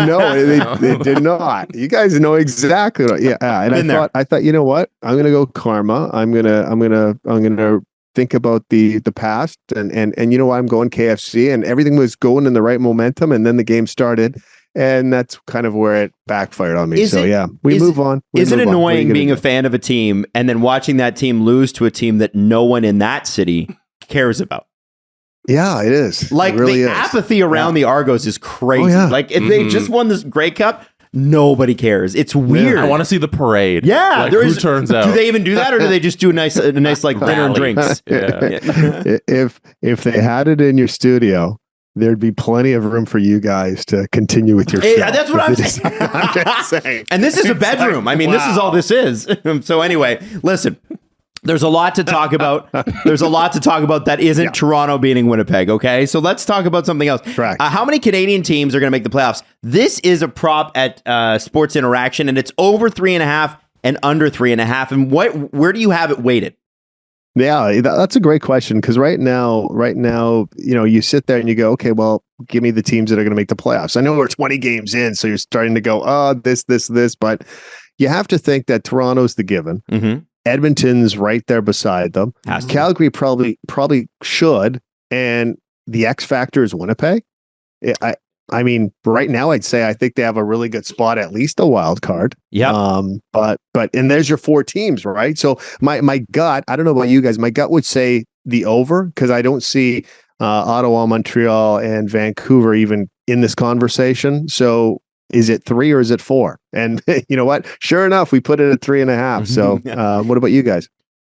no, they did not. You guys know exactly. And I thought, you know what? I'm gonna go karma. I'm gonna think about the past and you know what? I'm going KFC, and everything was going in the right momentum, and then the game started. And that's kind of where it backfired on me. We move on. Is it annoying being a fan of a team and then watching that team lose to a team that no one in that city cares about? Yeah, it is. Like it really the is. apathy around the Argos is crazy. Oh, yeah. Like if they just won this Grey Cup, nobody cares. It's weird. I want to see the parade. Yeah, Like, there who is. turns out? Do they even do that, or do they just do a nice like dinner and Rally. drinks? Yeah. If they had it in your studio, there'd be plenty of room for you guys to continue with your show. Yeah, that's what I'm saying. I'm just saying. And this is a bedroom. I mean, this is all this is. So anyway, listen. There's a lot to talk about. There's a lot to talk about that isn't Toronto beating Winnipeg, okay? So let's talk about something else. Correct. How many Canadian teams are going to make the playoffs? This is a prop at Sports Interaction, and it's over 3.5 and under 3.5. And where do you have it weighted? Yeah, that's a great question because right now, you sit there and you go, okay, well, give me the teams that are going to make the playoffs. I know we're 20 games in, so you're starting to go, oh, this, but you have to think that Toronto's the given. Mm-hmm. Edmonton's right there beside them. Calgary probably should, and the X factor is Winnipeg. I mean, right now, I'd say I think they have a really good spot, at least a wild card. Yeah. But and there's your 4 teams, right? So my gut, I don't know about you guys, my gut would say the over because I don't see Ottawa, Montreal, and Vancouver even in this conversation. So is it 3 or is it 4? And you know what? Sure enough, we put it at 3.5. So what about you guys?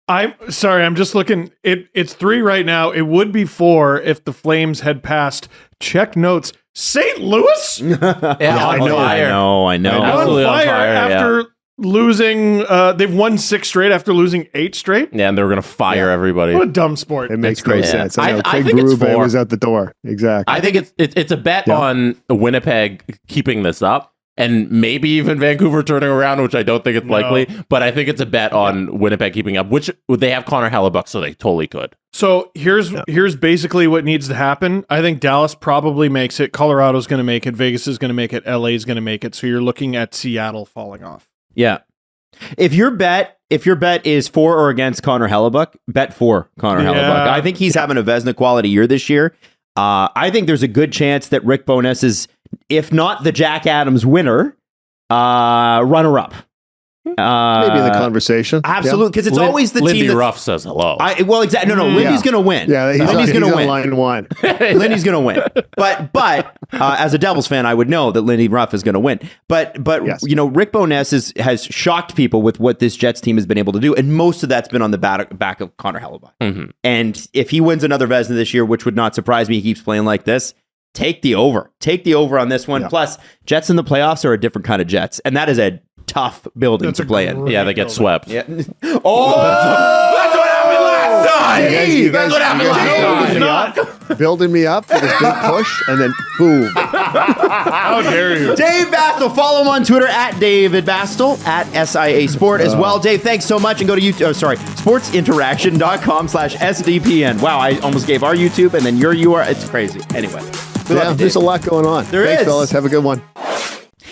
I'm sorry, I'm just looking. It's 3 right now. It would be 4 if the Flames had passed. Check notes. St. Louis? I know. Absolutely on fire after losing. They've won 6 straight after losing 8 straight. Yeah, and they were going to fire everybody. What a dumb sport. It makes no sense. I Craig think it's Berube 4. was out the door. Exactly. I think it's a bet on Winnipeg keeping this up. And maybe even Vancouver turning around, which I don't think it's likely. But I think it's a bet on Winnipeg keeping up, which they have Connor Hellebuck, so they totally could. So here's basically what needs to happen. I think Dallas probably makes it. Colorado's going to make it. Vegas is going to make it. LA is going to make it. So you're looking at Seattle falling off. Yeah. If your bet is for or against Connor Hellebuck, bet for Connor Hellebuck. I think he's having a Vezina quality year this year. I think there's a good chance that Rick Bowness is, if not the Jack Adams winner, runner-up. Maybe in the conversation. Absolutely, because it's always the Lindy team. Ruff says hello. Exactly. No, Lindy's going to win. Yeah, Lindy's going to win. Line 1. Lindy's going to win. But as a Devils fan, I would know that Lindy Ruff is going to win. But yes. Rick Bowness has shocked people with what this Jets team has been able to do, and most of that's been on the back of Connor Hellebuck. Mm-hmm. And if he wins another Vezina this year, which would not surprise me, he keeps playing like this. Take the over. Take the over on this one. Yeah. Plus, Jets in the playoffs are a different kind of Jets, and that is a tough building to play in. Yeah, they get swept. Yeah. That's what happened last time. That's what happened last time. Building me up for this big push, and then boom. How dare you? Dave Bastel. Follow him on Twitter at David Bastel, at SIA Sport as well. Dave, thanks so much. And go to YouTube. sportsinteraction.com/SDPN. Wow, I almost gave our YouTube and then your URL. It's crazy. Anyway. There's a lot going on. Thanks, fellas. Have a good one.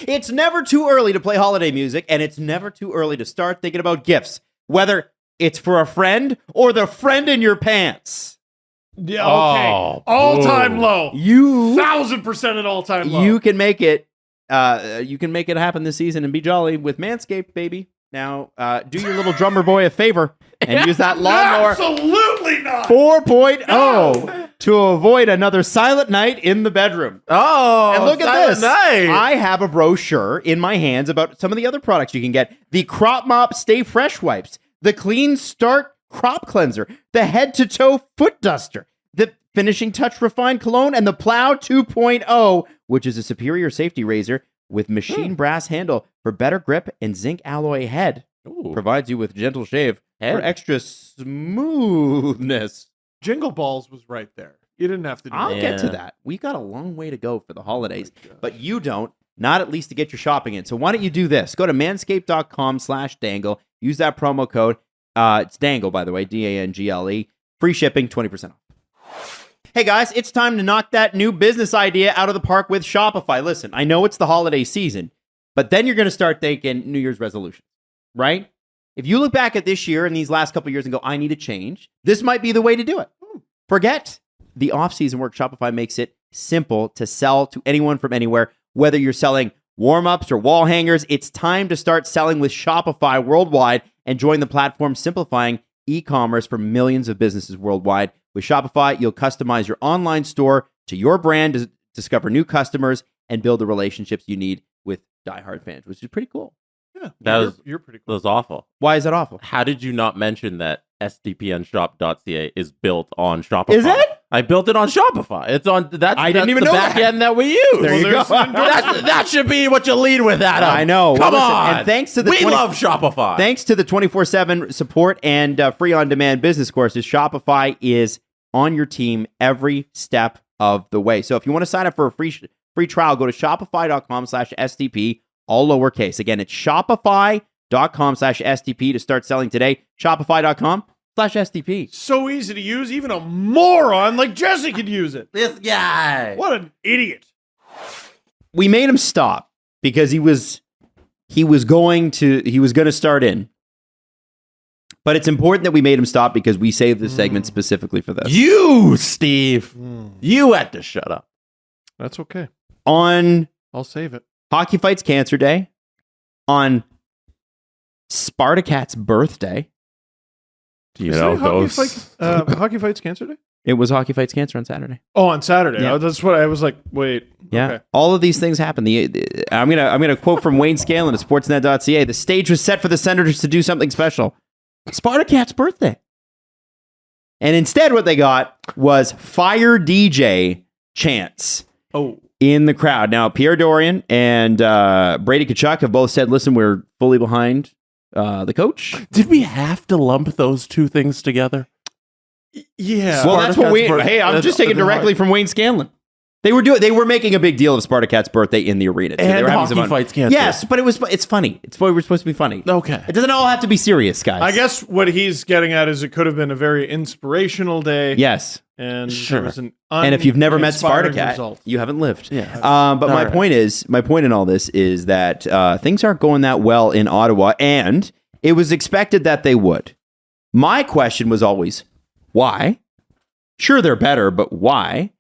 It's never too early to play holiday music, and it's never too early to start thinking about gifts, whether it's for a friend or the friend in your pants. Yeah, okay. All-time low. 1,000% an all-time low. You can make it. You can make it happen this season and be jolly with Manscaped, baby. Now, do your little drummer boy a favor and use that lawnmower. Absolutely not. 4.0 to avoid another silent night in the bedroom. Oh, and look at this. Night. I have a brochure in my hands about some of the other products you can get. The Crop Mop Stay Fresh Wipes, the Clean Start Crop Cleanser, the Head to Toe Foot Duster, the Finishing Touch Refined Cologne, and the Plow 2.0, which is a superior safety razor with machine brass handle for better grip and zinc alloy head. Ooh. Provides you with gentle shave for extra smoothness. Jingle Balls was right there. You didn't have to do I'll that. get to that. We got a long way to go for the holidays, but you don't, not at least to get your shopping in. So why don't you do this? Go to manscaped.com/dangle. Use that promo code. It's Dangle, by the way, DANGLE. Free shipping, 20% off. Hey guys, it's time to knock that new business idea out of the park with Shopify. Listen, I know it's the holiday season, but then you're going to start thinking New Year's resolutions, right? If you look back at this year and these last couple of years and go, I need a change, this might be the way to do it. Forget the off-season work. Shopify makes it simple to sell to anyone from anywhere, whether you're selling warm-ups or wall hangers. It's time to start selling with Shopify worldwide and join the platform simplifying e-commerce for millions of businesses worldwide. With Shopify, you'll customize your online store to your brand to discover new customers and build the relationships you need with diehard fans, which is pretty cool. Yeah, you're pretty cool. That was awful. Why is that awful? How did you not mention that sdpnshop.ca is built on Shopify? Is it? I built it on Shopify. It's on I didn't even the know back that. end that we use. There you go. That should be what you lead with, Adam. I know. Come Well, listen, on. and thanks to the we love Shopify. Thanks to the 24/7 support and free on-demand business courses, Shopify is on your team every step of the way. So if you want to sign up for a free trial, go to shopify.com/STP, all lowercase. Again, it's shopify.com/STP to start selling today. Shopify.com/STP. stdpn.com/SDP. So easy to use. Even a moron like Jesse could use it. This guy. What an idiot. We made him stop because he was going to start in. But it's important that we made him stop because we saved this segment specifically for this. You, Steve. You had to shut up. That's okay. On I'll save it. Hockey Fights Cancer Day, on Spartacat's birthday. Do you know those? Hockey Fights Cancer Day? It was Hockey Fights Cancer on Saturday. Oh, on Saturday. Yeah. Oh, that's what I was like, wait. Yeah. Okay. All of these things happen. I'm gonna quote from Wayne Scanlon at sportsnet.ca. The stage was set for the Senators to do something special. Spartacat's birthday. And instead what they got was Fire DJ chants in the crowd. Now, Pierre Dorian and Brady Tkachuk have both said, listen, we're fully behind the coach. Did we have to lump those two things together? Yeah. Well, that's what I'm just taking directly from Wayne Scanlon. They were making a big deal of Spartacat's birthday in the arena. Too. And they were having Hockey Fights Cancer. Yes, but it's funny. It's what we're supposed to be funny. Okay. It doesn't all have to be serious, guys. I guess what he's getting at is it could have been a very inspirational day. Yes. And Sure. it was an And if you've never met uninspiring Spartacat, result. you haven't lived. Yeah. But my point in all this is that things aren't going that well in Ottawa, and it was expected that they would. My question was always, why? Sure, they're better, but why?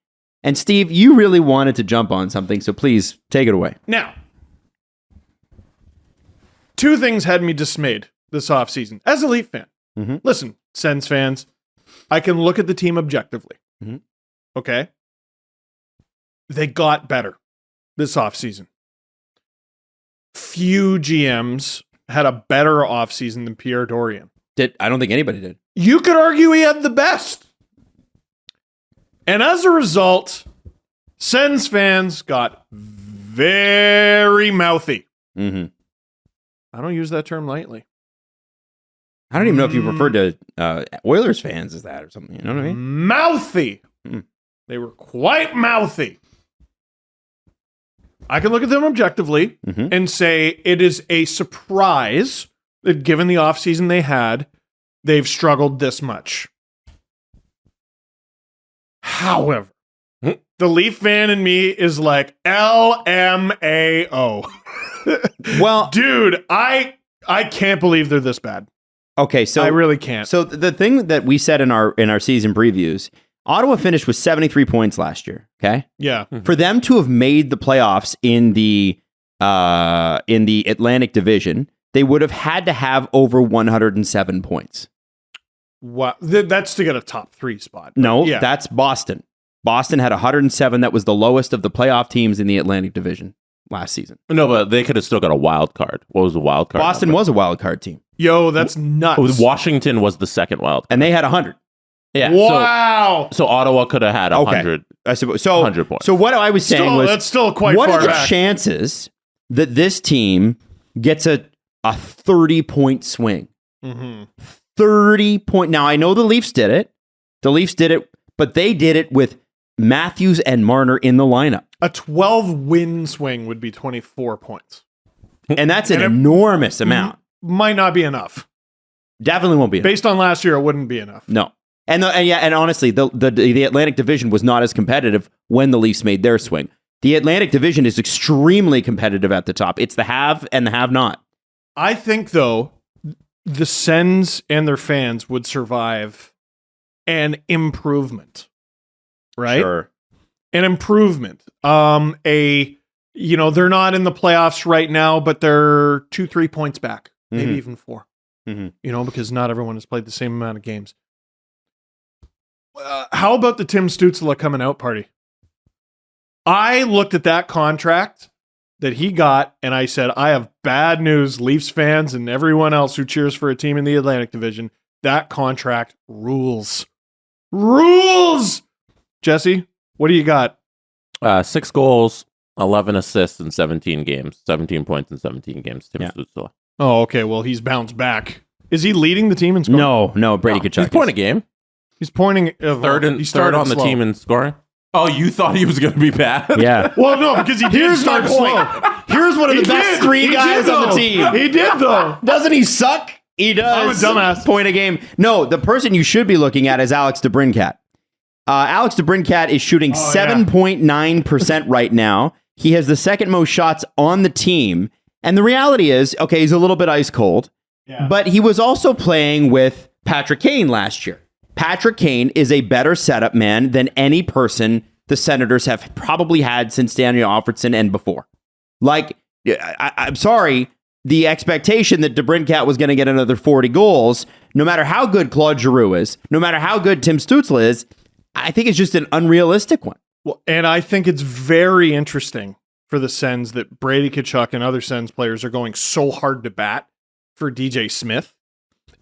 And Steve, you really wanted to jump on something, so please take it away. Now, two things had me dismayed this offseason as a Leaf fan. Mm-hmm. Listen, Sens fans, I can look at the team objectively. Mm-hmm. Okay? They got better this offseason. Few GMs had a better offseason than Pierre Dorian. I don't think anybody did. You could argue he had the best. And as a result, Sens fans got very mouthy. Mm-hmm. I don't use that term lightly. I don't even know if you referred to Oilers fans as that or something. You know what I mean? Mouthy. They were quite mouthy. I can look at them objectively and say it is a surprise that given the offseason they had, they've struggled this much. However, the Leaf fan in me is like, LMAO. Well, dude, I can't believe they're this bad. Okay, so I really can't. So the thing that we said in our season previews, Ottawa finished with 73 points last year. Okay, yeah, for them to have made the playoffs in the Atlantic Division, they would have had to have over 107 points. Wow, that's to get a top 3 spot. No, yeah. That's Boston. Boston had 107. That was the lowest of the playoff teams in the Atlantic Division last season. No, but they could have still got a wild card. What was the wild card? Boston was a wild card team. Yo, that's nuts. Washington was the second wild card. And they had 100. Yeah. Wow. So Ottawa could have had 100. I suppose. So 100 points. So what I was saying was, that's still quite what far are the back. chances that this team gets a 30-point swing? 30 point. Now I know the Leafs did it. But they did it with Matthews and Marner in the lineup. A 12-win swing would be 24 points. And that's an enormous amount. Might not be enough. Definitely won't be enough. Based on last year, it wouldn't be enough. No. And honestly, the Atlantic Division was not as competitive when the Leafs made their swing. The Atlantic Division is extremely competitive at the top. It's the have and the have not. I think, though, the Sens and their fans would survive an improvement. Right? Sure. An improvement. They're not in the playoffs right now, but they're 2-3 points back. Maybe even 4. Because not everyone has played the same amount of games. How about the Tim Stützle coming out party? I looked at that contract that he got, and I said, I have bad news, Leafs fans and everyone else who cheers for a team in the Atlantic Division. That contract rules. Rules! Jesse, what do you got? 6 goals, 11 assists in 17 games. 17 points in 17 games, Tim Stützle. Oh, okay. Well, he's bounced back. Is he leading the team in scoring? No, Brady Tkachuk. He's point a game. He's pointing Third on the team in scoring. Oh, you thought he was going to be bad? Yeah. Well, no, because he did start slow. Here's one of the best 3 guys on the team. He did, though. Doesn't he suck? He does. I'm a dumbass. Point a game. No, the person you should be looking at is Alex DeBrincat. Alex DeBrincat is shooting 7.9% right now. He has the second most shots on the team. And the reality is, okay, he's a little bit ice cold, but he was also playing with Patrick Kane last year. Patrick Kane is a better setup man than any person the Senators have probably had since Daniel Offerson and before. Like, I'm sorry, the expectation that DeBrincat was going to get another 40 goals, no matter how good Claude Giroux is, no matter how good Tim Stützle is, I think it's just an unrealistic one. Well, and I think it's very interesting for the Sens that Brady Tkachuk and other Sens players are going so hard to bat for DJ Smith.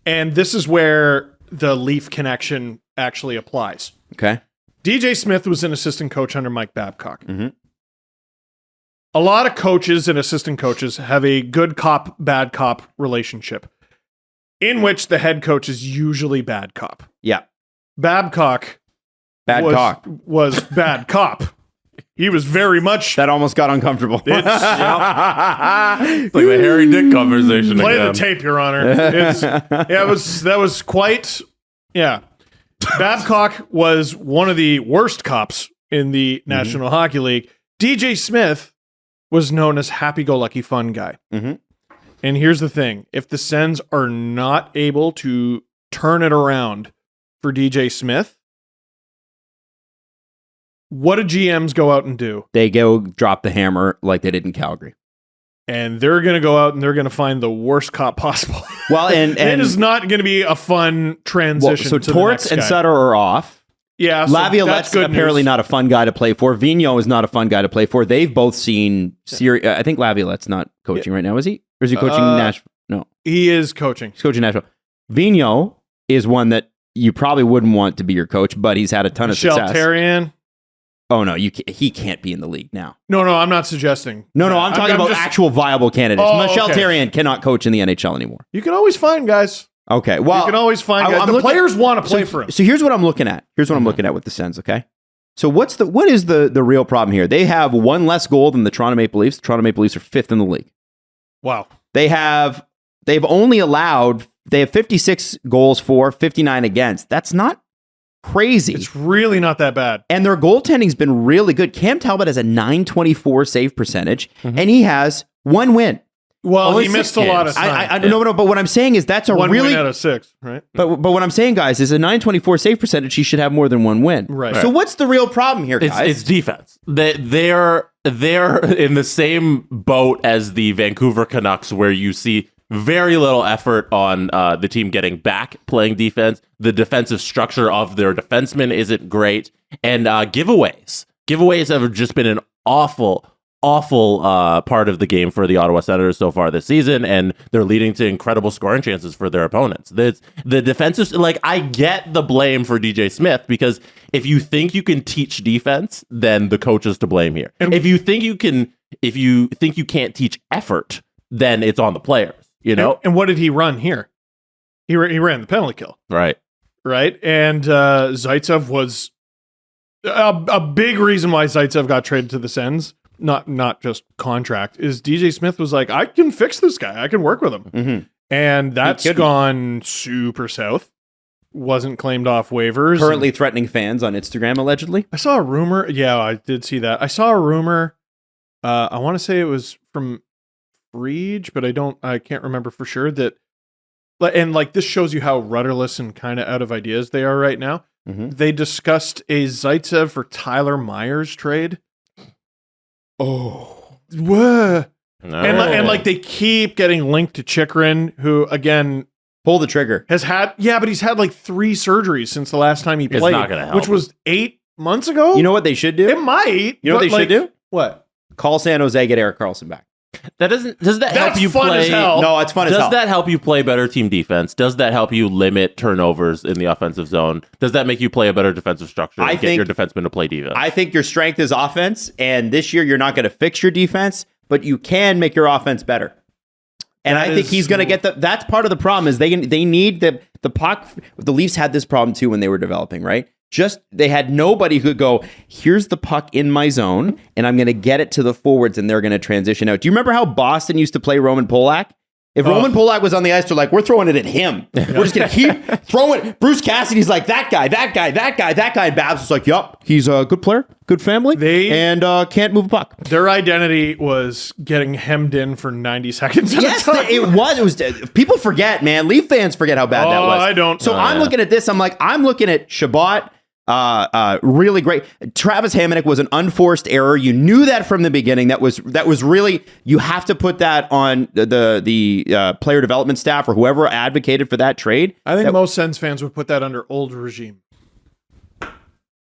And this is where the Leaf connection actually applies. Okay. DJ Smith was an assistant coach under Mike Babcock. Mm-hmm. A lot of coaches and assistant coaches have a good cop, bad cop relationship in which the head coach is usually bad cop. Yeah. Babcock was bad cop. He was very much... That almost got uncomfortable. It's like the Harry Dick conversation Play again. the tape, Your Honor. That was quite... Yeah. Babcock was one of the worst cops in the National Hockey League. DJ Smith was known as happy-go-lucky fun guy. Mm-hmm. And here's the thing. If the Sens are not able to turn it around for DJ Smith, what do GMs go out and do? They go drop the hammer like they did in Calgary. And they're going to go out and they're going to find the worst cop possible. Well, and it is not going to be a fun transition. So to Torts and Sutter are off. Yeah. So Laviolette's apparently not a fun guy to play for. Vigneault is not a fun guy to play for. They've both seen I think Laviolette's not coaching right now, is he? Or is he coaching Nashville? No. He is coaching. He's coaching Nashville. Vigneault is one that you probably wouldn't want to be your coach, but he's had a ton of success. Therrien. Oh, no, he can't be in the league now. No, I'm not suggesting. No, I'm talking about actual viable candidates. Michel Therrien cannot coach in the NHL anymore. You can always find guys. Okay, well... You can always find guys. The players want to play for him. So here's what I'm looking at. Here's what I'm looking at with the Sens, okay? So what is the real problem here? They have one less goal than the Toronto Maple Leafs. The Toronto Maple Leafs are 5th in the league. Wow. They have 56 goals for, 59 against. That's not crazy. It's really not that bad. And their goaltending's been really good. Cam Talbot has a .924 save percentage, and he has one win. Well, he missed a lot of time. I don't know, but what I'm saying is that's a one really... win out of 6, right? But what I'm saying, guys, is a .924 save percentage, he should have more than one win. Right. So what's the real problem here, guys? It's defense. They're in the same boat as the Vancouver Canucks, where you see very little effort on the team getting back playing defense. The defensive structure of their defensemen isn't great. And giveaways. Giveaways have just been an awful part of the game for the Ottawa Senators so far this season, and they're leading to incredible scoring chances for their opponents. The defensive, I get the blame for DJ Smith, because if you think you can teach defense, then the coach is to blame here. And if you think you can't teach effort, then it's on the players. You know. And what did he run here? He ran the penalty kill. Right. And Zaitsev was a big reason why Zaitsev got traded to the Sens. Not just contract, is DJ Smith was like, I can fix this guy. I can work with him. Mm-hmm. And that's gone super south. Wasn't claimed off waivers. Currently threatening fans on Instagram, allegedly. I saw a rumor. Yeah, I did see that. I saw a rumor. I want to say it was from Frege, but I can't remember for sure that. And this shows you how rudderless and kind of out of ideas they are right now. Mm-hmm. They discussed a Zaitsev for Tyler Myers trade. Oh, whoa. No. And they keep getting linked to Chychrun, who again, pull the trigger, but he's had 3 surgeries since the last time he played, not gonna help which was 8 months ago. You know what they should do? It might. You know what they should do? What? Call San Jose, get Erik Karlsson back. Does that help you fun play? As hell. No, it's fun as hell. Does that help you play better team defense? Does that help you limit turnovers in the offensive zone? Does that make you play a better defensive structure and get your defensemen to play defense? I think your strength is offense, and this year you're not going to fix your defense, but you can make your offense better. And I think he's going to get that's part of the problem is they need the puck. The Leafs had this problem too when they were developing, right? They had nobody who could go, here's the puck in my zone, and I'm going to get it to the forwards, and they're going to transition out. Do you remember how Boston used to play Roman Polak? If Roman Polak was on the ice, they're like, we're throwing it at him. We're just going to keep throwing. Bruce Cassidy's like, that guy. And Babs was like, yup, he's a good player, good family, and can't move a puck. Their identity was getting hemmed in for 90 seconds. Yes, it was. People forget, man. Leaf fans forget how bad that was. I don't. So I'm looking at this. I'm looking at Shabbat. Really great. Travis Hamonic was an unforced error. You knew that from the beginning. That was really, you have to put that on the player development staff or whoever advocated for that trade. I think most Sens fans would put that under old regime.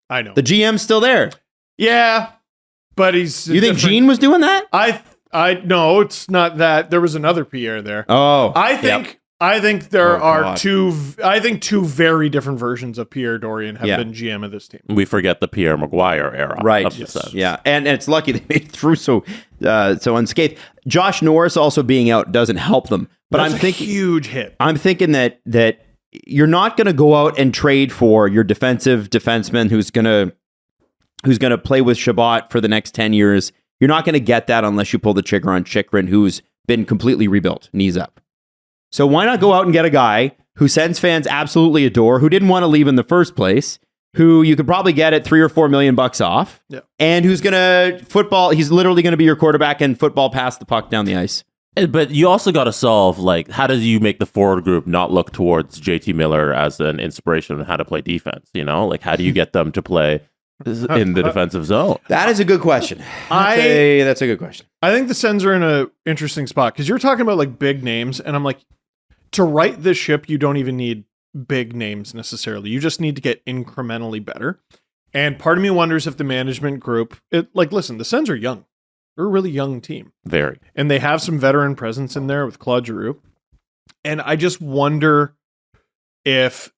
I know the GM's still there. Yeah, but he's. You think Gene was doing that? I no, it's not that. There was another Pierre there. Oh, I think there are two very different versions of Pierre Dorion have been GM of this team. We forget the Pierre Maguire era. Right. Of the Sens. Yeah. And it's lucky they made it through so unscathed. Josh Norris also being out doesn't help them. But That's I'm thinking a huge hit. I'm thinking that you're not going to go out and trade for your defensive defenseman who's going to play with Shabbat for the next 10 years. You're not going to get that unless you pull the trigger on Chychrun, who's been completely rebuilt, knees up. So why not go out and get a guy who Sens fans absolutely adore, who didn't want to leave in the first place, who you could probably get at $3 or $4 million off, and who's going to football. He's literally going to be your quarterback and football past the puck down the ice. But you also got to solve, like, how do you make the forward group not look towards JT Miller as an inspiration on how to play defense? You know, like, how do you get them to play in the defensive zone? That is a good question. That's a good question. I think the Sens are in an interesting spot because you're talking about like big names, and I'm like, to right this ship, you don't even need big names necessarily. You just need to get incrementally better. And part of me wonders if the management group, listen, the Sens are young. They're a really young team. Very. And they have some veteran presence in there with Claude Giroux. And I just wonder if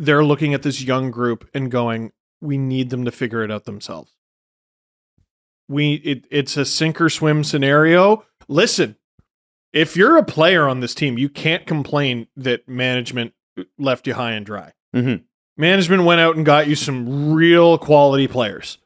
they're looking at this young group and going, we need them to figure it out themselves. It's a sink or swim scenario. Listen, if you're a player on this team, you can't complain that management left you high and dry. Mm-hmm. Management went out and got you some real quality players,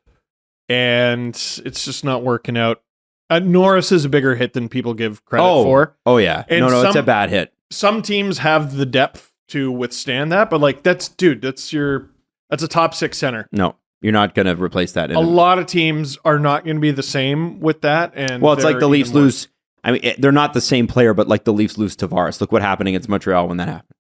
and it's just not working out. Norris is a bigger hit than people give credit for. Oh, yeah. And it's a bad hit. Some teams have the depth to withstand that, but like that's a top 6 center. No, you're not going to replace that. A lot of teams are not going to be the same with that. And well, it's like the Leafs lose. I mean, they're not the same player, but like the Leafs lose Tavares. Look what happened against Montreal when that happened.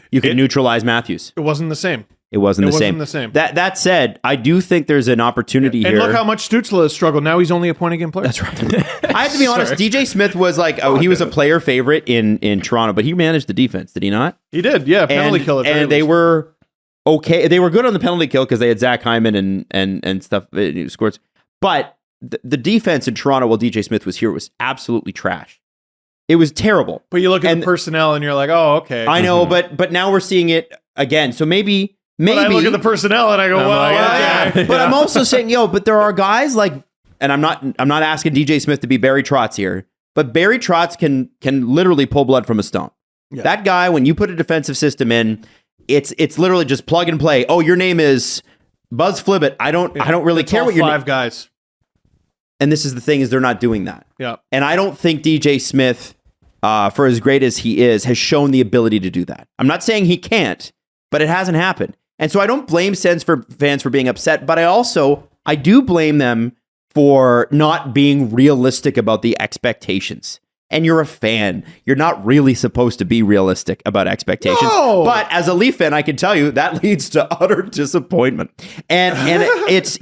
You can neutralize Matthews. It wasn't the same. It wasn't the same. That said, I do think there's an opportunity here. And look how much Stützle has struggled. Now he's only a point a game player. That's right. I have to be honest. DJ Smith was like, he was a player favorite in Toronto, but he managed the defense, did he not? He did, yeah. Penalty kill. And they were okay. They were good on the penalty kill because they had Zach Hyman and stuff scores. But the defense in Toronto while DJ Smith was here was absolutely trash. It was terrible. But you look at the personnel and you're like, oh, okay. I know, but now we're seeing it again. So maybe. But I look at the personnel and I go, okay. But I'm also saying, but there are guys like, and I'm not asking DJ Smith to be Barry Trotz here, but Barry Trotz can literally pull blood from a stone. Yeah. That guy, when you put a defensive system in, it's literally just plug and play. Oh, your name is Buzz Flibbit. I don't really care what your 5 guys. And this is the thing, is they're not doing that. Yeah. And I don't think DJ Smith, for as great as he is, has shown the ability to do that. I'm not saying he can't, but it hasn't happened. And so I don't blame fans for being upset, but I do blame them for not being realistic about the expectations. And you're a fan. You're not really supposed to be realistic about expectations. No! But as a Leaf fan, I can tell you that leads to utter disappointment. And it's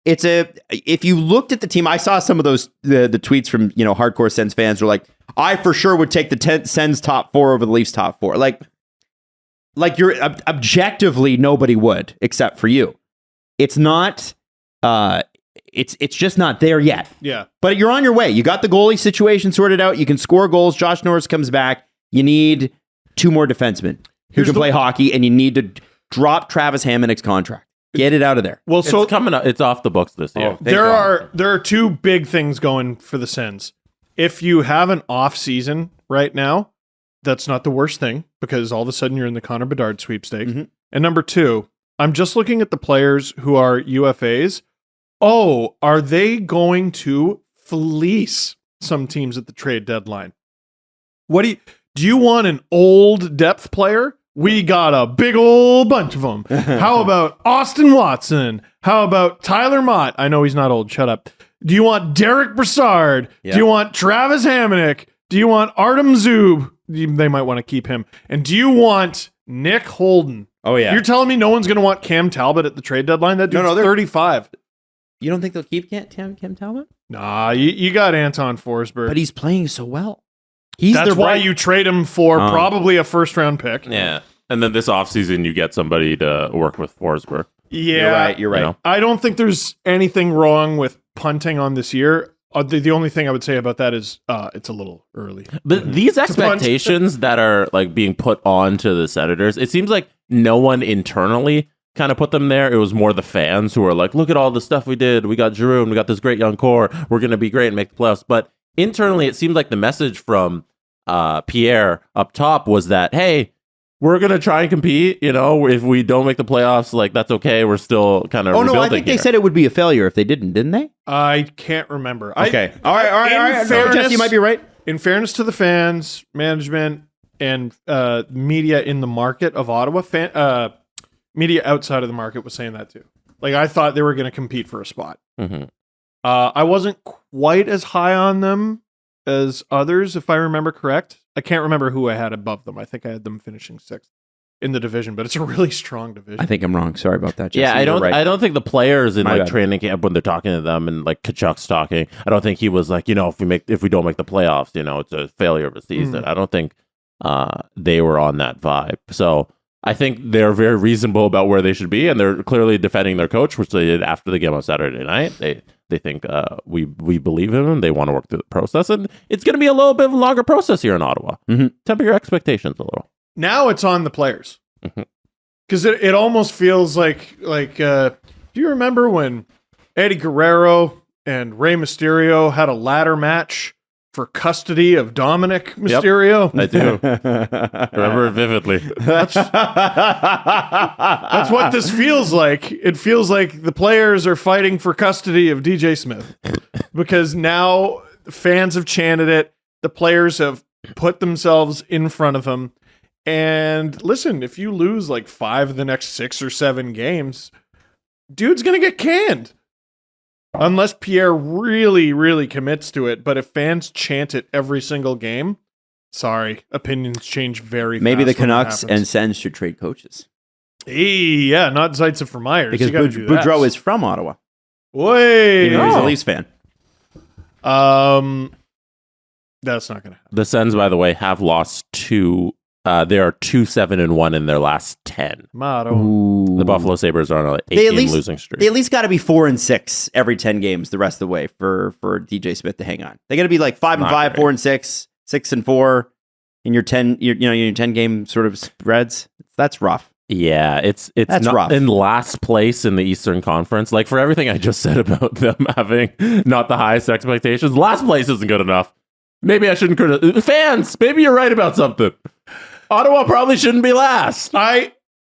if you looked at the team, I saw some of those the tweets from hardcore Sens fans were like, I for sure would take the Sens top 4 over the Leafs top 4. Like you're objectively nobody would except for you. It's not. It's just not there yet. Yeah. But you're on your way. You got the goalie situation sorted out. You can score goals. Josh Norris comes back. You need 2 more defensemen who can play hockey, and you need to drop Travis Hamonic's contract. Get it out of there. Well, so it's coming up. It's off the books this year. There are 2 big things going for the Sens. If you have an off season right now, that's not the worst thing because all of a sudden you're in the Connor Bedard sweepstakes. Mm-hmm. And number 2, I'm just looking at the players who are UFAs. Oh, are they going to fleece some teams at the trade deadline? Do you want an old depth player? We got a big old bunch of them. How about Auston Watson? How about Tyler Mott? I know he's not old. Shut up. Do you want Derek Brassard? Yeah. Do you want Travis Hamonic? Do you want Artem Zub? They might want to keep him. And do you want Nick Holden? Oh, yeah. You're telling me no one's going to want Cam Talbot at the trade deadline? That dude's No, 35. You don't think they'll keep Cam Talbot? Nah, you got Anton Forsberg. But he's playing so well. That's why you trade him for probably a first-round pick. Yeah. And then this offseason, you get somebody to work with Forsberg. Yeah. You're right. You know? I don't think there's anything wrong with punting on this year. The only thing I would say about that is it's a little early. But these expectations that are like being put on to the Senators, it seems like no one internally kind of put them there. It was more the fans who were like, look at all the stuff we did. We got Giroux and we got this great young core. We're going to be great and make the playoffs. But internally, it seemed like the message from Pierre up top was that, hey, we're going to try and compete. You know, if we don't make the playoffs, like, that's okay. We're still kind of rebuilding. No, I think they said it would be a failure if they didn't they? I can't remember. Okay. All right. Fairness, you might be right. In fairness to the fans, management, and media in the market of Ottawa, media outside of the market was saying that too. Like, I thought they were going to compete for a spot. Mm-hmm. I wasn't quite as high on them as others, if I remember correct. I can't remember who I had above them. I think I had them finishing 6th in the division, but it's a really strong division. I think I'm wrong. Sorry about that, Jesse. Yeah, I don't think the players in My like bad. training camp when they're talking to them and like Kachuk's talking, I don't think he was like, you know, if we don't make the playoffs, you know, it's a failure of a season. I don't think they were on that vibe. So I think they're very reasonable about where they should be, and they're clearly defending their coach, which they did after the game on Saturday night. They think we believe in them. They want to work through the process, and it's going to be a little bit of a longer process here in Ottawa. Mm-hmm. Temper your expectations a little. Now it's on the players. Because it almost feels like do you remember when Eddie Guerrero and Rey Mysterio had a ladder match for custody of Dominic Mysterio? I do. Remember it vividly. That's what this feels like. It feels like the players are fighting for custody of DJ Smith because now fans have chanted it. The players have put themselves in front of him. And listen, if you lose like 5 of the next 6 or 7 games, dude's going to get canned. Unless Pierre really, really commits to it. But if fans chant it every single game, sorry, opinions change very fast. Maybe the when that Canucks happens. and Sens should trade coaches. Yeah, not Zaitsev for Myers. Because You gotta do that. Boudreau is from Ottawa. Wait. Even though he's a Leafs fan. That's not going to happen. The Sens, by the way, have lost 2. They are 2-7-1 in their last 10. Motto. The Buffalo Sabres are on an They at 8-game least- losing streak. They at least got to be 4-6 every 10 games the rest of the way for DJ Smith to hang on. They got to be like 5-5, Not great. 4-6, 6-4 in your 10 your 10 game sort of spreads. That's rough. Yeah, it's That's not rough. in last place in the Eastern Conference. Like, for everything I just said about them having not the highest expectations, last place isn't good enough. Maybe I shouldn't criticize fans. Maybe you're right about something. Ottawa probably shouldn't be last.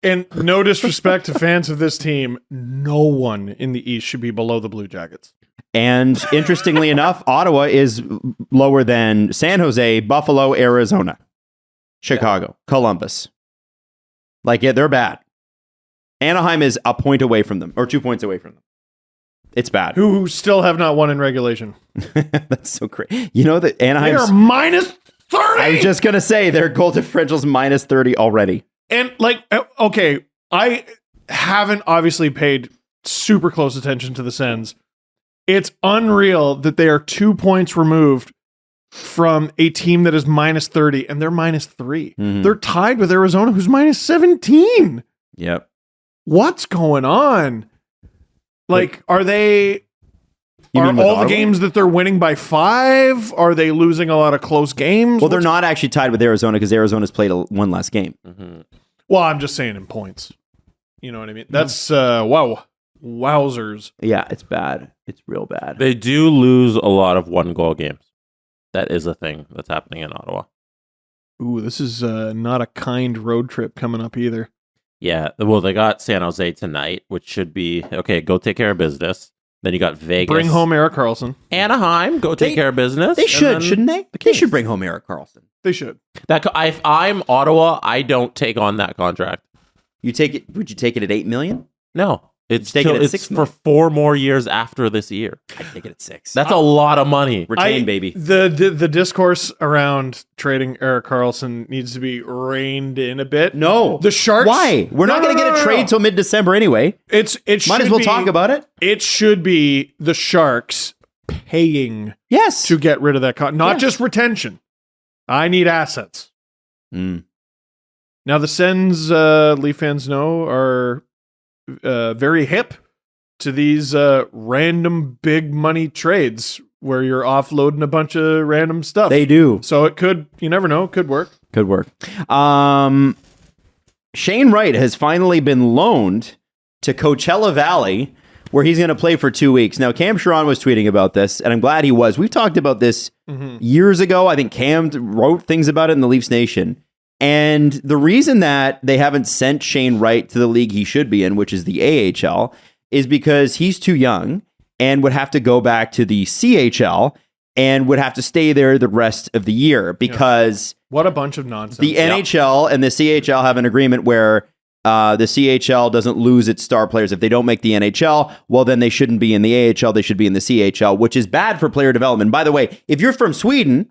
And no disrespect to fans of this team, no one in the East should be below the Blue Jackets. And interestingly enough, Ottawa is lower than San Jose, Buffalo, Arizona, Chicago, Columbus. Like, yeah, they're bad. Anaheim is a point away from them, or 2 points away from them. It's bad. Who still have not won in regulation. That's so crazy. You know that They Anaheim's... are minus 30. I was just going to say, their goal differential's minus 30 already. And like, okay, I haven't obviously paid super close attention to the Sens. It's unreal that they are 2 points removed from a team that is minus 30 and they're minus 3. Mhm. They're tied with Arizona, who's minus 17. Yep. What's going on? Like, are they... You Are mean with all the Ottawa? games that they're winning by 5? Are they losing a lot of close games? Well, they're not actually tied with Arizona because Arizona's played one less game. Well, I'm just saying in points. You know what I mean? That's, wow. Wowzers. Yeah, it's bad. It's real bad. They do lose a lot of 1-goal games. That is a thing that's happening in Ottawa. Ooh, this is not a kind road trip coming up either. Yeah, well, they got San Jose tonight, which should be, okay, go take care of business. Then you got Vegas. Bring home Erik Karlsson. Anaheim. Go take care of business. They should, shouldn't they? They should bring home Erik Karlsson. They should. If I'm Ottawa, I don't take on that contract. You take it? Would you take it at $8 million? No. It's take it at it's $6 for million. 4 more years after this year. I'd take it at 6. That's a lot of money. Retain, baby. The discourse around trading Erik Karlsson needs to be reined in a bit. No. The Sharks. Why? We're not going to get a trade till mid-December anyway. It Might as well talk about it. It should be the Sharks paying Yes. to get rid of that not just retention. I need assets. Mm. Now the Sens, Leaf fans know, are very hip to these random big money trades where you're offloading a bunch of random stuff. They do. So it could, you never know, it could work. Could work. Shane Wright has finally been loaned to Coachella Valley, where he's going to play for 2 weeks. Now, Cam Sharon was tweeting about this, and I'm glad he was. We've talked about this years ago. I think Cam wrote things about it in the Leafs Nation. And the reason that they haven't sent Shane Wright to the league he should be in, which is the AHL, is because he's too young and would have to go back to the CHL and would have to stay there the rest of the year because what a bunch of nonsense. The NHL and the CHL have an agreement where the CHL doesn't lose its star players. If they don't make the NHL, well, then they shouldn't be in the AHL. They should be in the CHL, which is bad for player development. By the way, if you're from Sweden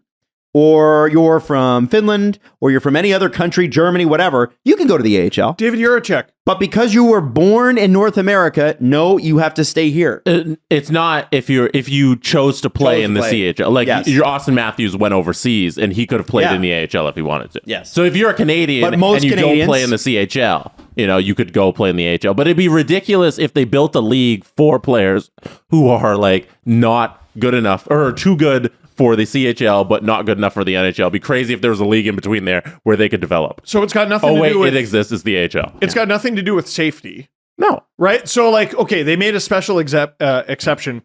or you're from Finland or you're from any other country, Germany, whatever, you can go to the AHL. David Juracek. But because you were born in North America, no, you have to stay here. It's not if you chose to play in the CHL. Like your Auston Matthews went overseas and he could have played in the AHL if he wanted to. Yes. So if you're a Canadian and you don't play in the CHL, you could go play in the AHL. But it'd be ridiculous if they built a league for players who are like not good enough or too good for the CHL, but not good enough for the NHL. It'd be crazy if there was a league in between there where they could develop. So it's got nothing to do with... it exists as the AHL. It's got nothing to do with safety. No. Right? So, they made a special exception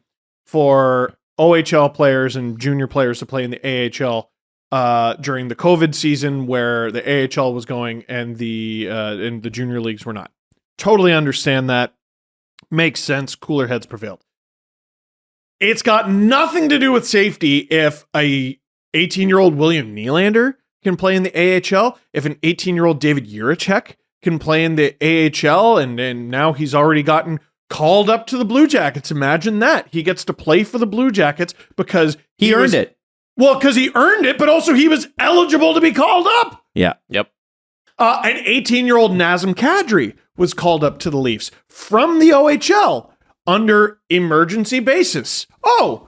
for OHL players and junior players to play in the AHL during the COVID season where the AHL was going and the junior leagues were not. Totally understand that. Makes sense. Cooler heads prevailed. It's got nothing to do with safety if a 18-year-old William Nylander can play in the AHL, if an 18-year-old David Juracek can play in the AHL, and now he's already gotten called up to the Blue Jackets. Imagine that. He gets to play for the Blue Jackets because he earned it. Well, because he earned it, but also he was eligible to be called up. Yeah. Yep. An 18-year-old Nazem Kadri was called up to the Leafs from the OHL under emergency basis. Oh,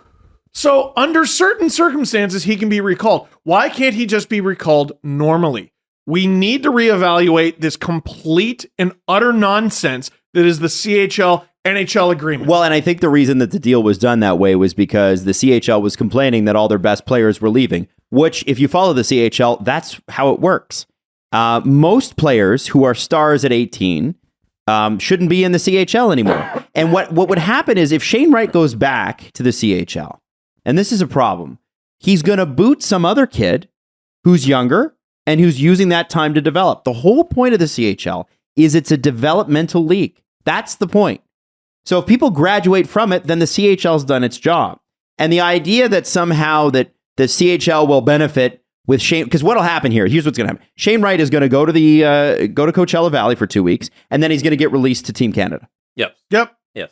so under certain circumstances, he can be recalled. Why can't he just be recalled normally? We need to reevaluate this complete and utter nonsense that is the CHL NHL agreement. Well, and I think the reason that the deal was done that way was because the CHL was complaining that all their best players were leaving, which if you follow the CHL, that's how it works. Most players who are stars at 18 shouldn't be in the CHL anymore. And what would happen is if Shane Wright goes back to the CHL, and this is a problem, he's going to boot some other kid who's younger and who's using that time to develop. The whole point of the CHL is it's a developmental league. That's the point. So if people graduate from it, then the CHL's done its job. And the idea that somehow that the CHL will benefit with Shane, because what'll happen here, here's what's going to happen. Shane Wright is going to go to Coachella Valley for 2 weeks, and then he's going to get released to Team Canada. Yep.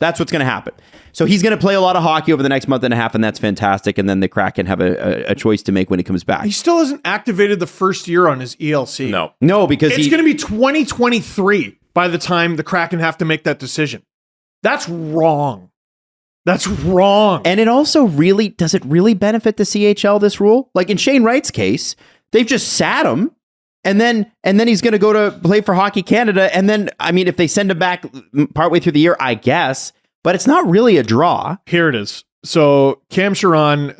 That's what's going to happen. So he's going to play a lot of hockey over the next month and a half, and that's fantastic. And then the Kraken have a choice to make when he comes back. He still hasn't activated the first year on his ELC. No, because it's going to be 2023 by the time the Kraken have to make that decision. That's wrong. That's wrong. And it also does it really benefit the CHL, this rule? Like in Shane Wright's case, they've just sat him and then he's going to go to play for Hockey Canada. And then, I mean, if they send him back partway through the year, I guess, but it's not really a draw. Here it is. So Cam Sharon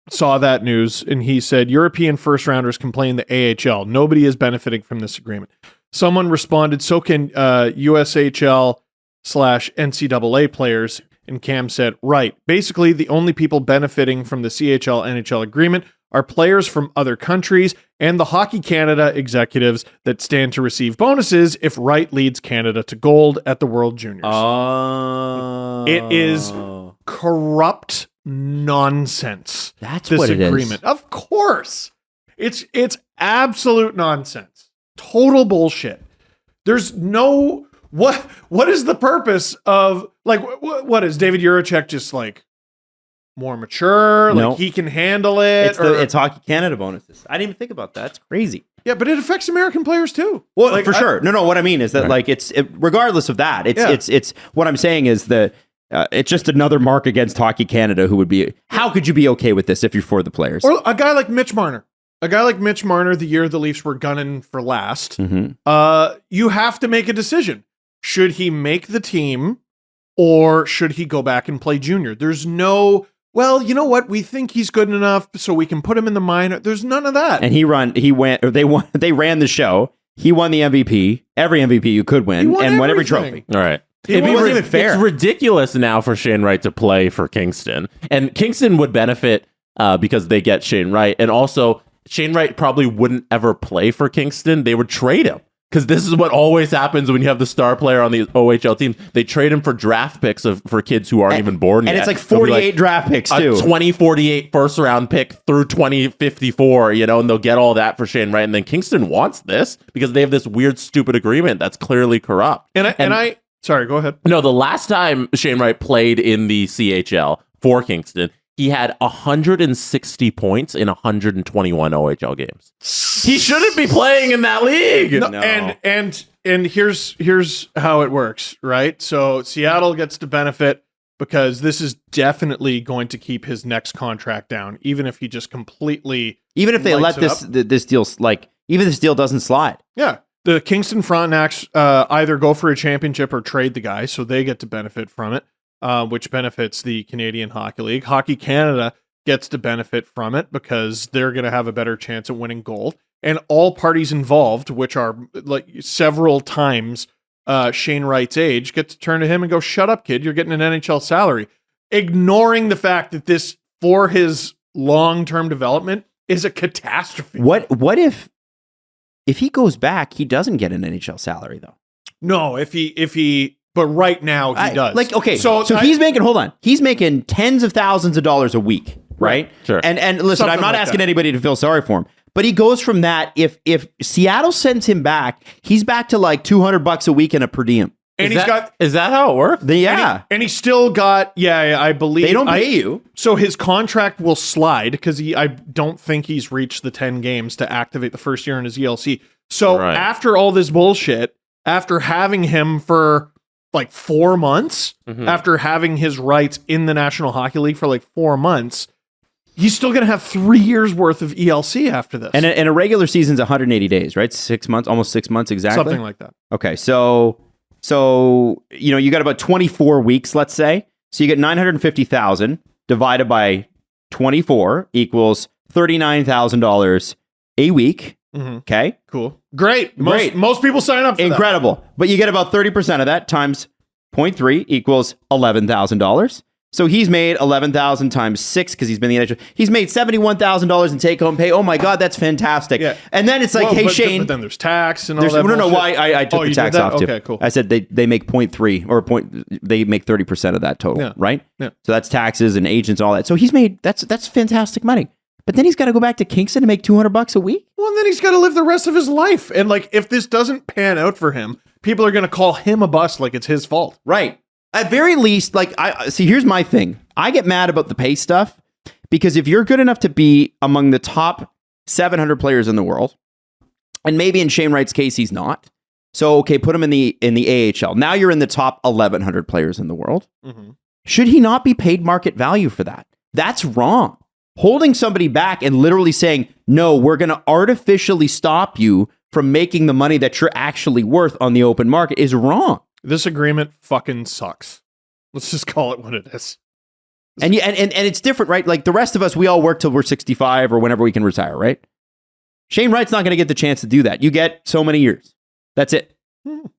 saw that news and he said, European first rounders can play in the AHL. Nobody is benefiting from this agreement. Someone responded, so can USHL/NCAA players. And Cam said, right. Basically, the only people benefiting from the CHL NHL agreement are players from other countries and the Hockey Canada executives that stand to receive bonuses if Wright leads Canada to gold at the World Juniors. Oh. It is corrupt nonsense. That's this what it is. agreement. Of course. It's absolute nonsense. Total bullshit. There's no what is the purpose of like what is David Juracek just like more mature? No. Like he can handle it? It's Hockey Canada bonuses. I didn't even think about that. That's crazy. Yeah, but it affects American players too. Well, like, for sure. No. What I mean is that like regardless of that, it's what I'm saying is that it's just another mark against Hockey Canada. Who would be? How could you be okay with this if you're for the players? Or a guy like Mitch Marner. The year the Leafs were gunning for last. Mm-hmm. You have to make a decision. Should he make the team or should he go back and play junior? There's no, well, you know what? We think he's good enough so we can put him in the minor. There's none of that. And they ran the show. He won the MVP, every MVP you could win, and won every trophy. All right. It wasn't even fair. It's ridiculous now for Shane Wright to play for Kingston. And Kingston would benefit because they get Shane Wright. And also, Shane Wright probably wouldn't ever play for Kingston. They would trade him. Because this is what always happens when you have the star player on the OHL team. They trade him for draft picks for kids who aren't even born yet. And it's like 48 draft picks, too. A 2048 first round pick through 2054, and they'll get all that for Shane Wright. And then Kingston wants this because they have this weird, stupid agreement that's clearly corrupt. Sorry, go ahead. No, the last time Shane Wright played in the CHL for Kingston, he had 160 points in 121 OHL games. He shouldn't be playing in that league. No. And here's how it works, right? So Seattle gets to benefit because this is definitely going to keep his next contract down, even if he just completely even if they let this deal even this deal doesn't slide. Yeah. The Kingston Frontenacs either go for a championship or trade the guy, so they get to benefit from it. Which benefits the Canadian Hockey League. Hockey Canada gets to benefit from it because they're going to have a better chance at winning gold. And all parties involved, which are like several times Shane Wright's age, get to turn to him and go, "Shut up, kid, you're getting an NHL salary." Ignoring the fact that this, for his long-term development, is a catastrophe. What if he goes back, he doesn't get an NHL salary, though? No, if he but right now he does. So he's making tens of thousands of dollars a week, right? Sure. And listen, Something I'm not like asking that. anybody to feel sorry for him, but he goes from that. If Seattle sends him back, he's back to like $200 a week and a per diem. And is that how it works? And he's still got, I believe They don't pay you. So his contract will slide because I don't think he's reached the 10 games to activate the first year in his ELC. So after all this bullshit, after having him for like 4 months, after having his rights in the National Hockey League for like 4 months, he's still going to have 3 years worth of ELC after this. And a regular season's 180 days, right? 6 months, almost 6 months exactly. Something like that. Okay, so you got about 24 weeks, let's say. So you get 950,000 divided by 24 equals $39,000 a week. Okay, cool, great. Most people sign up for incredible. that. But you get about 30% of that times 0.3 equals $11,000. So he's made 11,000 times 6 because he's been in the NHL. He's made $71,000 in take home pay. Oh my God, that's fantastic. Yeah. And then it's like, Shane. But then there's tax and all that. No. Why I took the tax off too. Okay, cool. I said they make 0.3 or they make 30% of that total, right? Yeah. So that's taxes and agents and all that. So he's made that's fantastic money. But then he's got to go back to Kingston and make $200 a week. Well, and then he's got to live the rest of his life. And like, if this doesn't pan out for him, people are going to call him a bust like it's his fault. Right. At very least, here's my thing. I get mad about the pay stuff because if you're good enough to be among the top 700 players in the world, and maybe in Shane Wright's case, he's not. So, okay, put him in the AHL. Now you're in the top 1,100 players in the world. Should he not be paid market value for that? That's wrong. Holding somebody back and literally saying, no, we're going to artificially stop you from making the money that you're actually worth on the open market is wrong. This agreement fucking sucks. Let's just call it what it is. And it's different, right? Like the rest of us, we all work till we're 65 or whenever we can retire, right? Shane Wright's not going to get the chance to do that. You get so many years. That's it.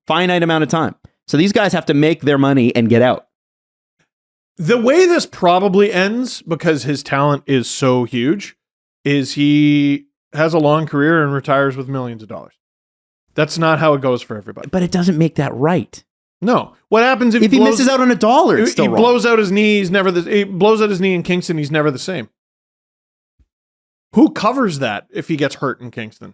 Finite amount of time. So these guys have to make their money and get out. The way this probably ends, because his talent is so huge, is he has a long career and retires with millions of dollars. That's not how it goes for everybody. But it doesn't make that right. No. What happens if he misses out on $1? It's still he wrong. blows out his knee. He blows out his knee in Kingston. He's never the same. Who covers that if he gets hurt in Kingston?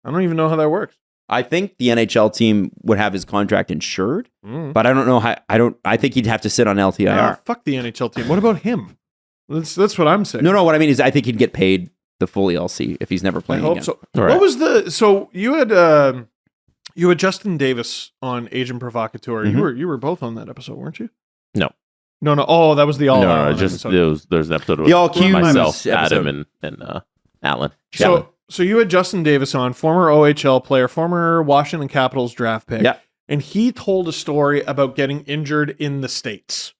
I don't even know how that works. I think the NHL team would have his contract insured, but I don't know how. I think he'd have to sit on LTIR. Fuck the NHL team. What about him? That's what I'm saying. No. What I mean is, I think he'd get paid the full ELC if he's never I playing hope again. so. Right. What was so you had Justin Davis on Agent Provocateur. You were both on that episode, weren't you? No. Oh, that was the all. No, just there's an episode with The All Cubes myself, episode. Adam, and Alan. So you had Justin Davis on, former OHL player, former Washington Capitals draft pick. Yeah. And he told a story about getting injured in the States.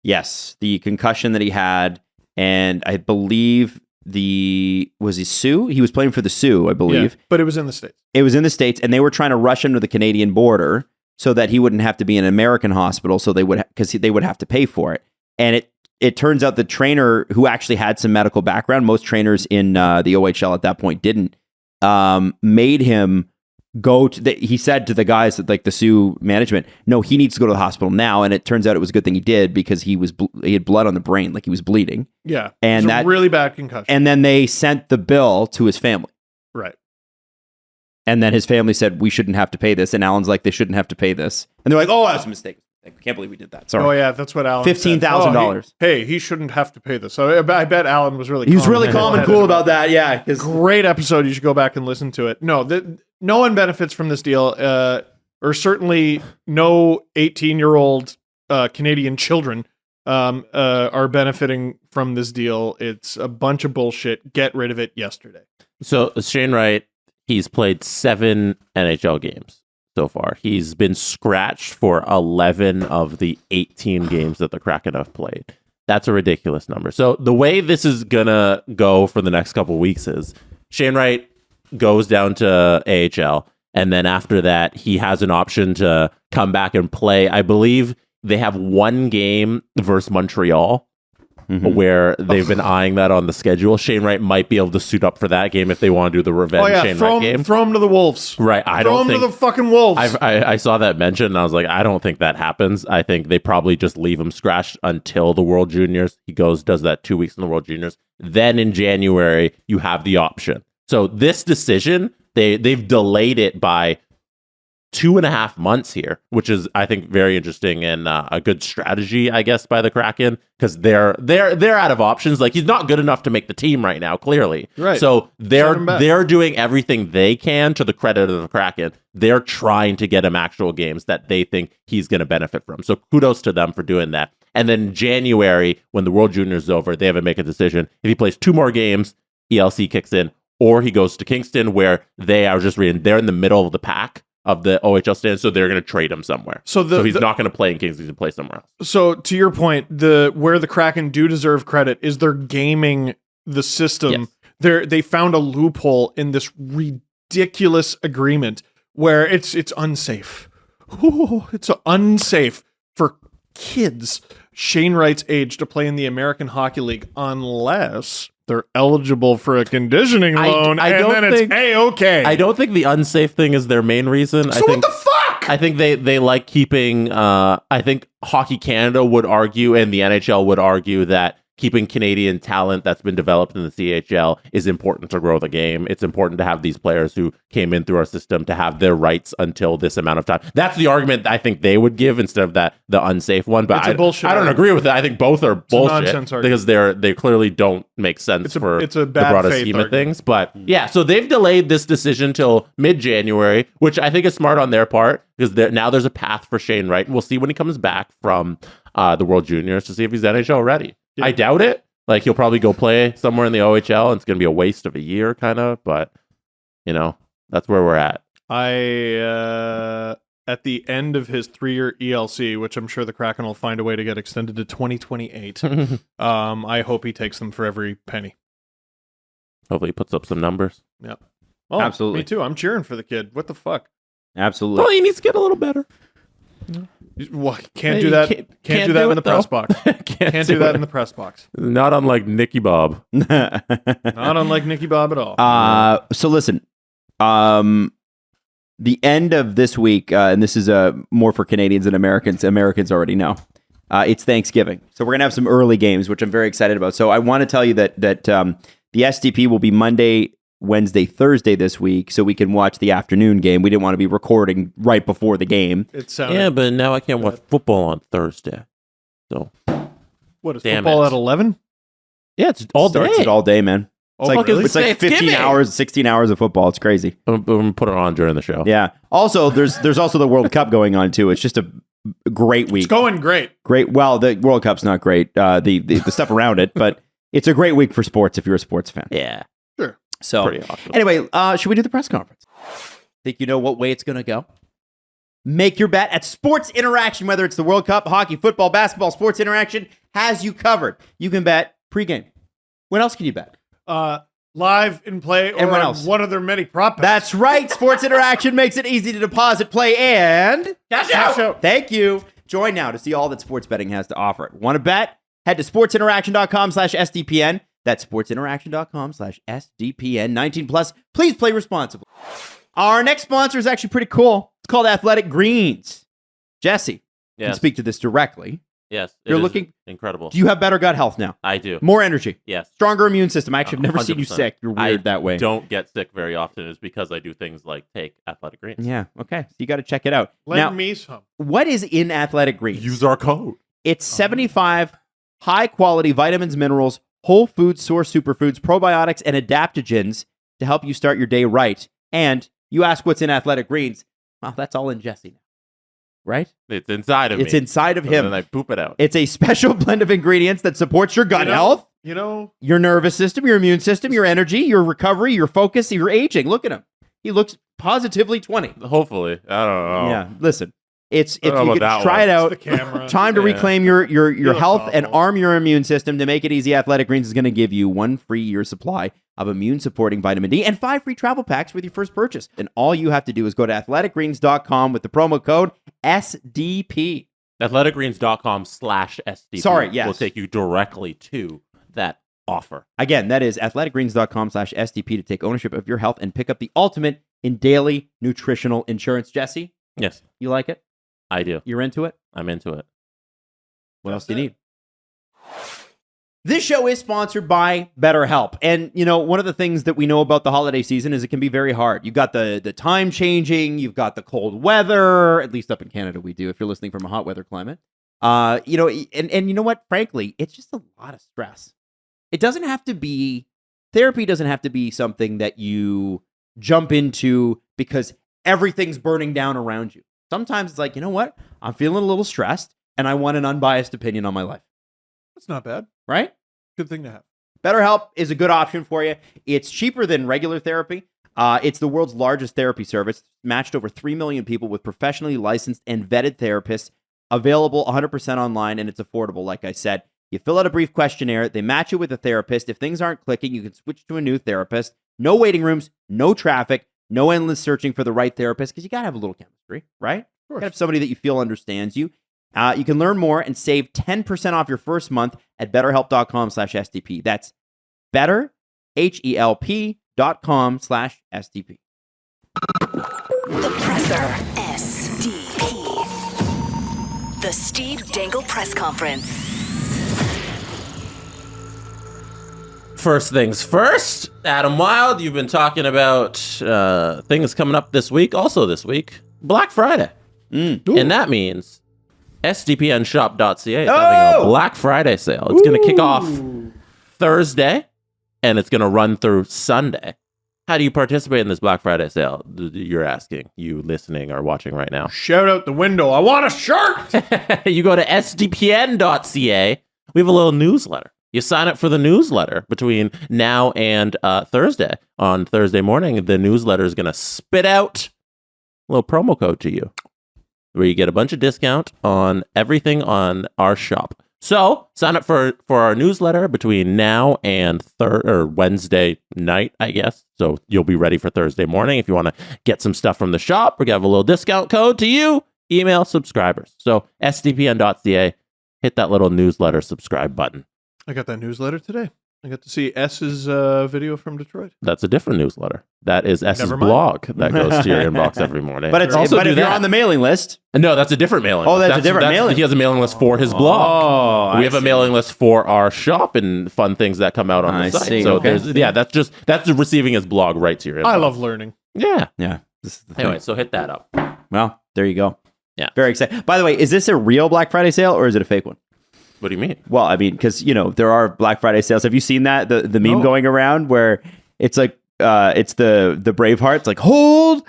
Yes, the concussion that he had, and I believe was he Sioux? He was playing for the Sioux, I believe. Yeah, but it was in the States. It was in the States, and they were trying to rush him to the Canadian border so that he wouldn't have to be in an American hospital, so they would because they would have to pay for it. And it turns out the trainer who actually had some medical background, most trainers in the OHL at that point didn't, made him go to he said to the guys that like the Sioux management, no, he needs to go to the hospital now. And it turns out it was a good thing he did because he had blood on the brain, like he was bleeding. Yeah. And it was that a really bad concussion. And then they sent the bill to his family. Right. And then his family said, we shouldn't have to pay this. And Alan's like, they shouldn't have to pay this. And they're like, oh, that's a mistake. I can't believe we did that. Sorry. Oh, yeah, that's what Alan $15,000. said. Hey, he shouldn't have to pay this. So I bet Alan was really He was really calm and cool about that, yeah. Great episode. You should go back and listen to it. No, no one benefits from this deal, or certainly no 18-year-old Canadian children are benefiting from this deal. It's a bunch of bullshit. Get rid of it yesterday. So Shane Wright, he's played 7 NHL games so far. He's been scratched for 11 of the 18 games that the Kraken have played. That's a ridiculous number. So the way this is gonna go for the next couple of weeks is Shane Wright goes down to AHL, and then after that, he has an option to come back and play. I believe they have one game versus Montreal, where they've been eyeing that on the schedule. Shane Wright might be able to suit up for that game if they want to do the revenge Shane Wright game. Throw him to the Wolves. Right. Throw him to the fucking Wolves. I saw that mentioned, and I was like, I don't think that happens. I think they probably just leave him scratched until the World Juniors. He does that 2 weeks in the World Juniors. Then in January, you have the option. So this decision, they've delayed it by 2.5 months here, which is, I think, very interesting and a good strategy, I guess, by the Kraken, because they're out of options. Like, he's not good enough to make the team right now, clearly. Right. So they're doing everything they can to the credit of the Kraken. They're trying to get him actual games that they think he's going to benefit from. So kudos to them for doing that. And then January, when the World Juniors is over, they have to make a decision. If he plays 2 more games, ELC kicks in, or he goes to Kingston, where they're in the middle of the pack of the OHL stand, so they're going to trade him somewhere. So he's not going to play in Kingston, he's going to play somewhere else. So to your point, where the Kraken do deserve credit is they're gaming the system. Yes. They found a loophole in this ridiculous agreement where it's unsafe. Ooh, it's unsafe for kids Shane Wright's age to play in the American Hockey League unless they're eligible for a conditioning loan, it's A-okay. I don't think the unsafe thing is their main reason. So what the fuck? I think they like keeping, I think Hockey Canada would argue and the NHL would argue that keeping Canadian talent that's been developed in the CHL is important to grow the game. It's important to have these players who came in through our system to have their rights until this amount of time. That's the argument I think they would give instead of the unsafe one. But I don't agree with it. I think both are bullshit because they clearly don't make sense for the broader scheme of things. But yeah, so they've delayed this decision till mid-January, which I think is smart on their part because now there's a path for Shane Wright. And we'll see when he comes back from the World Juniors to see if he's NHL ready. Yeah. I doubt it. Like, he'll probably go play somewhere in the OHL, and it's going to be a waste of a year, kind of. But, that's where we're at. At the end of his 3-year ELC, which I'm sure the Kraken will find a way to get extended to 2028, I hope he takes them for every penny. Hopefully he puts up some numbers. Yeah. Oh, absolutely. Me too. I'm cheering for the kid. What the fuck? Absolutely. Well, he needs to get a little better. Well, can't do that. Can't do that in the press box. Can't do that in the press box. Not unlike Nicky Bob. Not unlike Nicky Bob at all. So listen, the end of this week, and this is more for Canadians than Americans. Americans already know. It's Thanksgiving. So we're going to have some early games, which I'm very excited about. So I want to tell you that the SDP will be Monday, Wednesday, Thursday this week, so we can watch the afternoon game. We didn't want to be recording right before the game. Yeah, but now I can't watch football on Thursday. So what is football at 11? Yeah, it's all day. Starts it all day, man. It's like 15 hours, 16 hours of football. It's crazy. I'm gonna put it on during the show. Yeah. Also, there's also the World Cup going on too. It's just a great week. It's going great. Great. Well, the World Cup's not great. The stuff around it, but it's a great week for sports if you're a sports fan. Yeah. Sure. So Pretty awesome. Anyway, should we do the press conference? Think you know what way it's going to go? Make your bet at Sports Interaction, whether it's the World Cup, hockey, football, basketball. Sports Interaction has you covered. You can bet pregame. What else can you bet? Live in play or what else? one of their many prop bets. That's right. Sports Interaction makes it easy to deposit, play, and Cash out. Thank you. Join now to see all that sports betting has to offer. Want to bet? Head to sportsinteraction.com/SDPN. That's sportsinteraction.com/SDPN. 19 plus. Please play responsibly. Our next sponsor is actually pretty cool. It's called Athletic Greens. Jesse can speak to this directly. Yes. You're looking incredible. Do you have better gut health now? I do. More energy. Yes. Stronger immune system. I actually have never seen you 100%. sick. You're weird that way. Don't get sick very often. It's because I do things like take Athletic Greens. Yeah. Okay. So you got to check it out. Lend me some. What is in Athletic Greens? Use our code. It's 75 high-quality vitamins, minerals, whole food source superfoods, probiotics, and adaptogens to help you start your day right. And you ask what's in Athletic Greens. Well, that's all in Jesse now. Right? It's inside of me. It's inside of him. And then I poop it out. It's a special blend of ingredients that supports your gut health, your nervous system, your immune system, your energy, your recovery, your focus, your aging. Look at him. He looks positively 20. Hopefully. I don't know. Yeah. Listen. If you know could about that try it out, It's the camera. time to reclaim your health and awful. arm your immune system. To make it easy, Athletic Greens is going to give you 1 free year supply of immune-supporting vitamin D and 5 free travel packs with your first purchase. And all you have to do is go to athleticgreens.com with the promo code SDP. Athleticgreens.com/SDP. Sorry, yes. Will take you directly to that offer. Again, that is athleticgreens.com/SDP to take ownership of your health and pick up the ultimate in daily nutritional insurance. Jesse, Yes, you like it? I do. You're into it? I'm into it. What else do you need? This show is sponsored by BetterHelp. And, one of the things that we know about the holiday season is it can be very hard. You've got the time changing. You've got the cold weather. At least up in Canada we do, if you're listening from a hot weather climate. And you know what? Frankly, it's just a lot of stress. It doesn't have to be, therapy doesn't have to be something that you jump into because everything's burning down around you. Sometimes it's like, you know what? I'm feeling a little stressed and I want an unbiased opinion on my life. That's not bad. Right? Good thing to have. BetterHelp is a good option for you. It's cheaper than regular therapy. It's the world's largest therapy service, matched over 3 million people with professionally licensed and vetted therapists, available 100% online, and it's affordable, like I said. You fill out a brief questionnaire. They match you with a therapist. If things aren't clicking, you can switch to a new therapist. No waiting rooms, no traffic, no endless searching for the right therapist, because you got to have a little chemistry, right? You got to have somebody that you feel understands you. You can learn more and save 10% off your first month at betterhelp.com/SDP. That's betterhelp.com/SDP. The Presser. SDP. The Steve Dangle Press Conference. First things first, Adam Wilde, you've been talking about things coming up this week. Also this week, Black Friday. And that means sdpnshop.ca is having a Black Friday sale. It's going to kick off Thursday, and it's going to run through Sunday. How do you participate in this Black Friday sale? You're asking, you listening or watching right now. Shout out the window. I want a shirt. You go to sdpn.ca. We have a little newsletter. You sign up for the newsletter between now and Thursday. On Thursday morning, the newsletter is going to spit out a little promo code to you where you get a bunch of discount on everything on our shop. So sign up for our newsletter between now and Wednesday night, I guess. So you'll be ready for Thursday morning. If you want to get some stuff from the shop, we're going to have a little discount code to you, email subscribers. So sdpn.ca, hit that little newsletter subscribe button. I got that newsletter today. I got to see S's video from Detroit. That's a different newsletter. That is S's Never mind. blog that goes to your inbox every morning. But it's Also but do if you're that. on the mailing list, No, that's a different mailing list. that's a different mailing. He has a mailing list for his blog. Oh, We have a mailing list for our shop and fun things that come out on the I site. see, So okay. that's receiving his blog right to your inbox. I love learning. Yeah. yeah. This is the thing. Anyway, so hit that up. Well, there you go. Yeah. Very excited. By the way, is this a real Black Friday sale or is it a fake one? What do you mean? Well, I mean, because there are Black Friday sales. Have you seen that the meme going around where it's like it's the Bravehearts like hold,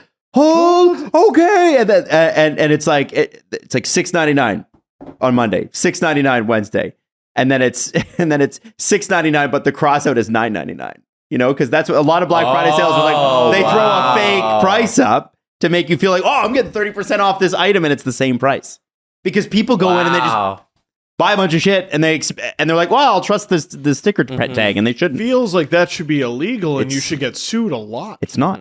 okay, and then and it's like it's like $6.99 on Monday, $6.99 Wednesday, and then it's $6.99, but the crossout is $9.99. Because that's what a lot of Black Friday sales are like. They throw a fake price up to make you feel like, oh, I'm getting 30% off this item, and it's the same price because people go in and they just buy a bunch of shit and they're like, well, I'll trust the sticker tag, and they shouldn't. Feels like that should be illegal and you should get sued a lot. It's not.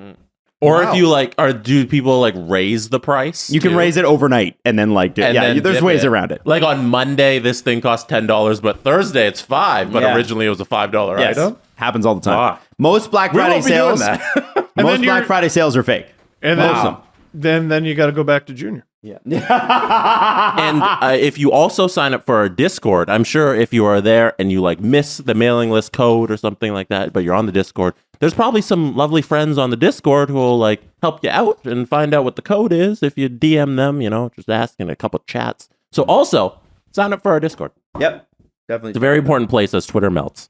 Or if you do people raise the price? You can raise it overnight and then there's dip ways it. around it. Like on Monday, this thing cost $10, but Thursday it's $5. But originally it was a $5 Yes. item. Happens all the time. Ah. Most Black We Friday won't be doing sales, that. most Black Friday sales are fake. And Most of them. then you got to go back to Junior. Yeah. And if you also sign up for our Discord, I'm sure if you are there and you miss the mailing list code or something like that, but you're on the Discord, there's probably some lovely friends on the Discord who will help you out and find out what the code is if you DM them, just asking a couple chats. So also sign up for our Discord. Yep. Definitely. It's a very important place as Twitter melts.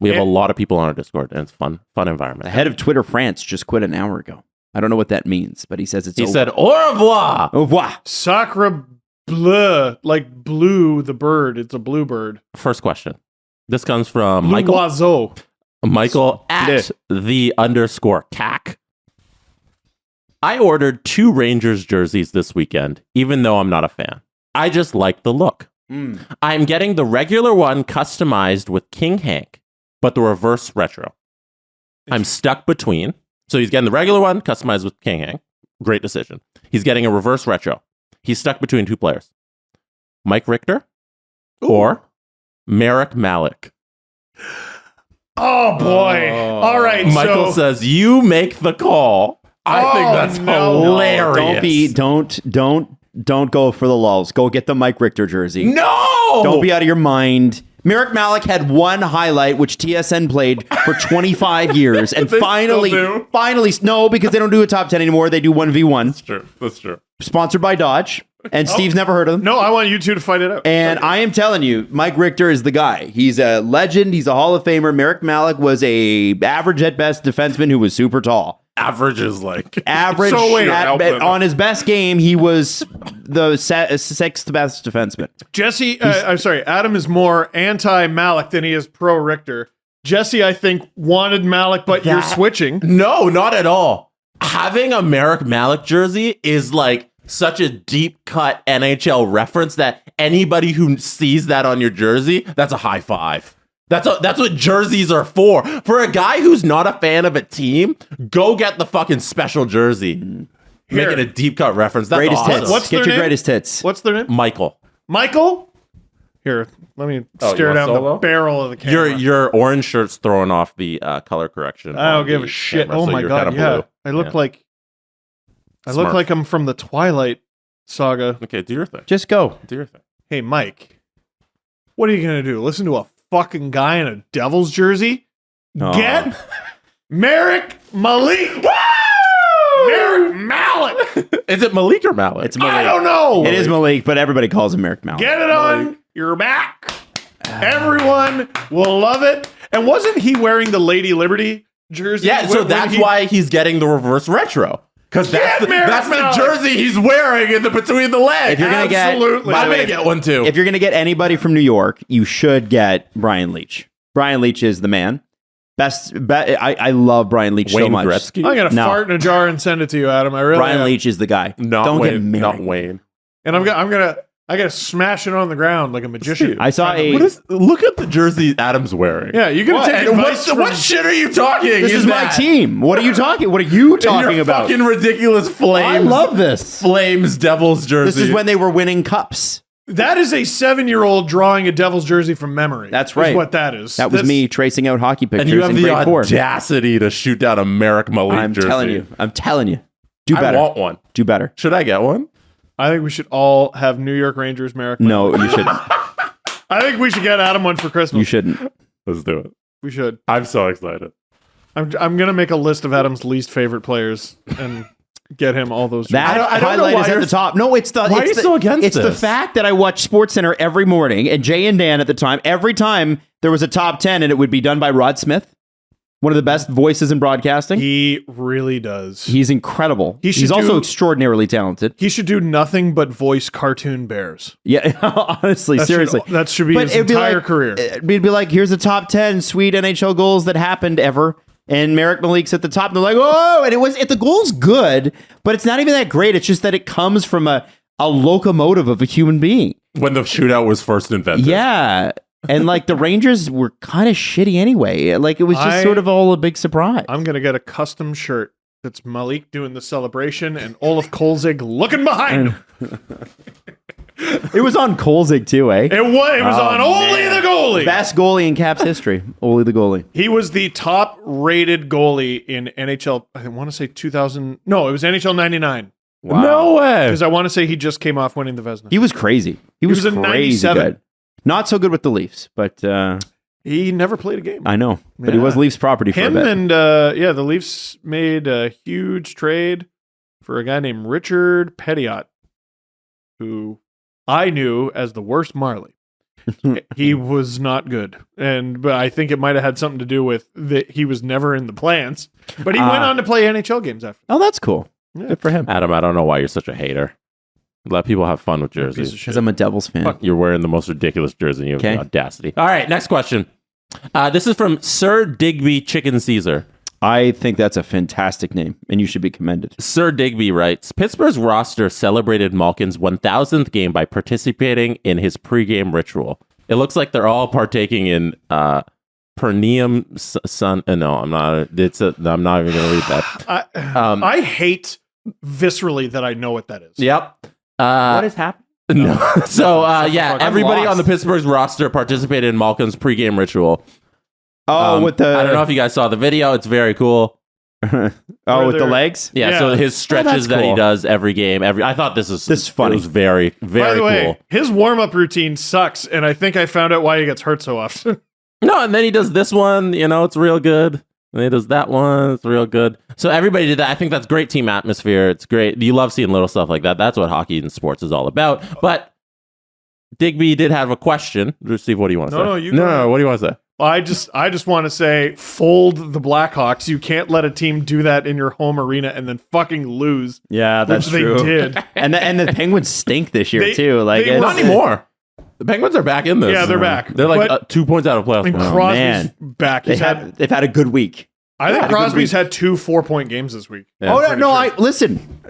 We have a lot of people on our Discord, and it's fun environment. The head of Twitter France just quit an hour ago. I don't know what that means, but he says it's He over. said, au revoir. Au revoir. Sacre bleu, like blue, the bird. It's a blue bird. First question. This comes from Blue Michael. oiseau. Michael at _CAC. I ordered 2 Rangers jerseys this weekend, even though I'm not a fan. I just like the look. I'm getting the regular one customized with King Hank, but the reverse retro. I'm stuck between. So he's getting the regular one customized with King Hank. Great decision. He's getting a reverse retro. He's stuck between 2 players. Mike Richter or Marek Malík. Oh boy! All right, Michael says you make the call. I think that's hilarious. Don't go for the lulls. Go get the Mike Richter jersey. No! Don't be out of your mind. Marek Malík had one highlight, which TSN played for 25 years, and finally, no, because they don't do a top 10 anymore. They do 1v1. That's true. Sponsored by Dodge, and Steve's never heard of them. No, I want you two to fight it out. And I am telling you, Mike Richter is the guy. He's a legend. He's a Hall of Famer. Marek Malík was a average at best defenseman who was super tall. Average is average. So wait, on his best game, he was the 6th best defenseman. Jesse, I'm sorry, Adam is more anti-Malík than he is pro-Richter. Jesse, I think, wanted Malík, but you're switching. No, not at all. Having a Marek Malík jersey is such a deep cut NHL reference that anybody who sees that on your jersey, that's a high five. That's what jerseys are for. For a guy who's not a fan of a team, go get the fucking special jersey. Here. Making a deep cut reference. That's Greatest awesome. hits. What's Get their your name? greatest hits. What's their name? Michael. Michael? Here, let me you stare want down solo? the barrel of the camera. Your orange shirt's throwing off the color correction. I don't on give the a shit. camera, Oh so my you're god, kinda yeah. blue. I look Yeah. like Smurf. I'm from the Twilight saga. Okay, do your thing. Just go. Do your thing. Hey, Mike, what are you gonna do? Listen to a fucking guy in a Devils jersey? Oh. Get Marek Malík. Marek Malík. Is it Malik or Malík? It's Malik. I don't know. It is Malik, but everybody calls him Marek Malík. Get it on your back. Everyone will love it. And wasn't he wearing the Lady Liberty jersey? Yeah, so that's why he's getting the reverse retro. Because that's the Malík. jersey he's wearing in the between the legs. If you're gonna get, Absolutely. by I'm the way, going to get one too. if you're gonna get anybody from New York, you should get Brian Leach. Brian Leach is the man. I love Brian Leach Wayne so much. Gretzky? I'm gonna No. fart in a jar and send it to you, Adam. I really Brian am. Leach is the guy. Not Don't get Wayne. married. Not Wayne. And I gotta smash it on the ground like a magician. I saw a. Look at the jersey Adam's wearing. Yeah, you can take And advice what shit are you talking? This is my team. What are you talking? What are you talking Your about? fucking ridiculous Flames. I love this. Flames Devils jersey. This is when they were winning cups. That is a 7-year-old drawing a Devils jersey from memory. That's right. Is what that is. That was me tracing out hockey pictures And you have in the grade 4. audacity to shoot down a Marek Malík jersey. I'm telling you. Do better. I want one. Do better. Should I get one? I think we should all have New York Rangers Marek. No, you shouldn't. I think we should get Adam one for Christmas. You shouldn't. Let's do it. We should. I'm so excited. I'm gonna make a list of Adam's least favorite players and get him all those. That I don't know highlight why is at you're- the top. No, it's the. Why are it's you the, so against It's the this? fact that I watch SportsCenter every morning, and Jay and Dan at the time. Every time there was a top 10, and it would be done by Rod Smith, one of the best voices in broadcasting. He really does. He's incredible. He's also extraordinarily talented. He should do nothing but voice cartoon bears. Yeah, honestly, seriously. That should be his it'd entire like, career. It'd be like, here's the top 10 sweet NHL goals that happened ever. And Marek Malík's at the top. And they're like, oh, and the goal's good, but it's not even that great. It's just that it comes from a locomotive of a human being. When the shootout was first invented. Yeah. And like the Rangers were kind of shitty anyway. Like it was just sort of all a big surprise. I'm gonna get a custom shirt that's Malík doing the celebration and Olaf Kolzig looking behind him. It was on Kolzig too, eh? It was on Ole the goalie. Best goalie in Caps history. Ole the goalie. He was the top rated goalie in NHL. I want to say 2000. No, it was NHL 99. Wow. No way. Because I want to say he just came off winning the Vezina. He was crazy. He was in crazy 97. good. Not so good with the Leafs, but He never played a game. I know. But he was Leafs property for Him a bit. and the Leafs made a huge trade for a guy named Richard Pettiot, who I knew as the worst Marley. He was not good, but I think it might have had something to do with that he was never in the plans. But he went on to play NHL games after. Oh, that's cool. Yeah. Good for him. Adam, I don't know why you're such a hater. Let people have fun with jerseys. Because I'm a Devils fan. You're wearing the most ridiculous jersey. You have Okay. the audacity. All right, next question. This is from Sir Digby Chicken Caesar. I think that's a fantastic name, and you should be commended. Sir Digby writes, Pittsburgh's roster celebrated Malkin's 1,000th game by participating in his pregame ritual. It looks like they're all partaking in Perneum Sun. No, I'm not. I'm not even going to read that. I hate viscerally that I know what that is. Yep. What has happened? No. So, fuck? everybody I'm on the lost. Pittsburgh's roster participated in Malkin's pregame ritual. With the I don't know if you guys saw the video. It's very cool. with the they're- legs. Yeah, Yeah. so his stretches that's that he cool. does every game. I thought this is funny. It was very, very By the way, cool. his warm-up routine sucks, and I think I found out why he gets hurt so often. No, and then he does this one. It's real good. And he does that one. It's real good. So everybody did that. I think that's great team atmosphere. It's great. You love seeing little stuff like that. That's what hockey and sports is all about. But Digby did have a question. Steve, what do you want to say? No, you go ahead. No. What do you want to say? I just want to say, fold the Blackhawks. You can't let a team do that in your home arena and then fucking lose. Yeah, that's which true. they did. and the Penguins stink this year They- too. Like they it's- Not anymore. The Penguins are back in this. Yeah, they're back. They're like But- 2 points out of playoffs. And Oh, Crosby's man. back. they've had a good week. I think had a good Crosby's week. had 2 4-point games this week. Yeah. Oh no, pretty no! sure. Listen.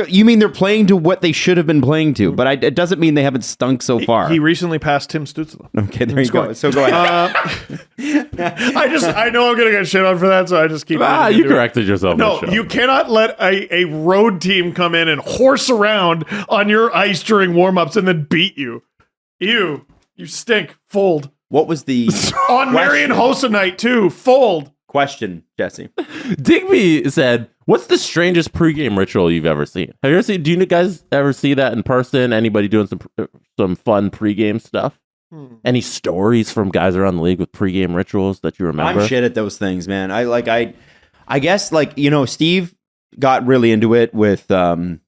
You mean they're playing to what they should have been playing to? But it doesn't mean they haven't stunk so far. He recently passed Tim Stützle. Okay, there you go. So go ahead. I know I'm gonna get shit on for that, so I just keep. Ah, letting you do it. corrected yourself. No, on the show. you cannot let a road team come in and horse around on your ice during warm-ups and then beat you. You stink. Fold. What was the On Marion Hossa night too. Fold. question, Jesse? Digby said, "What's the strangest pregame ritual you've ever seen? Have you ever seen? Do you guys ever see that in person? Anybody doing some fun pregame stuff? Any stories from guys around the league with pregame rituals that you remember? I'm shit at those things, man. I guess Steve got really into it with what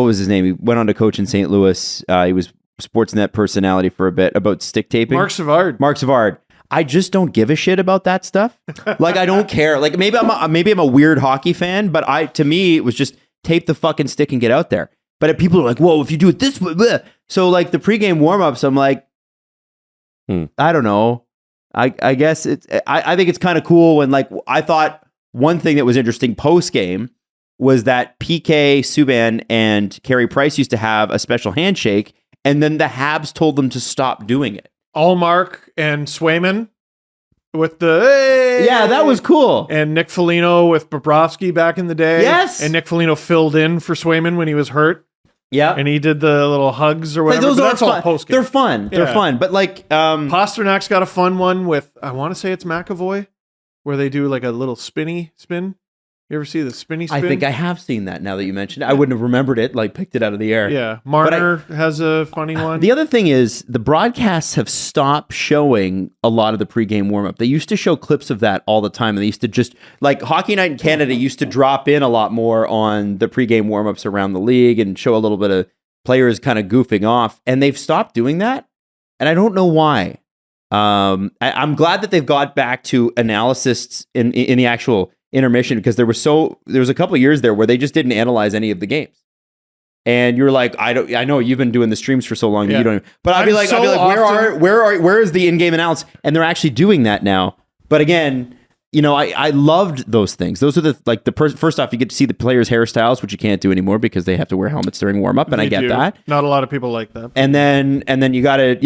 was his name? He went on to coach in St. Louis. He was Sportsnet personality for a bit about stick taping. Mark Savard. I just don't give a shit about that stuff. Like I don't care. Like maybe I'm a weird hockey fan, but to me it was just tape the fucking stick and get out there. But if people are like, whoa, if you do it this way, bleh. So like the pregame warm-ups, I'm like, I don't know. I guess I think it's kind of cool when I thought one thing that was interesting post game was that PK Subban and Carey Price used to have a special handshake, and then the Habs told them to stop doing it. Allmark and Swayman with the hey! Yeah, that was cool. And Nick Foligno with Bobrovsky back in the day. Yes. And Nick Foligno filled in for Swayman when he was hurt. Yeah. And he did the little hugs or Like, whatever. those but are that's all fun. post game. They're fun. They're Yeah. fun. But like, Pasternak's got a fun one with, I want to say it's McAvoy, where they do like a little spin. You ever see the spinny spin? I think I have seen that now that you mentioned it. I wouldn't have remembered it, like picked it out of the air. Yeah. Marner has a funny one. The other thing is the broadcasts have stopped showing a lot of the pregame warm-up. They used to show clips of that all the time. And they used to just, like Hockey Night in Canada used to drop in a lot more on the pregame warm-ups around the league and show a little bit of players kind of goofing off. And they've stopped doing that. And I don't know why. I'm glad that they've got back to analysis in the actual intermission, because there was a couple of years there where they just didn't analyze any of the games. And you're like, I know you've been doing the streams for so long that you don't. But I'd be like, where is the in-game analysis? And they're actually doing that now. But again, I loved those things. Those are first off, you get to see the players' hairstyles, which you can't do anymore because they have to wear helmets during warm up, and I get that. Not a lot of people like that. And then you got to,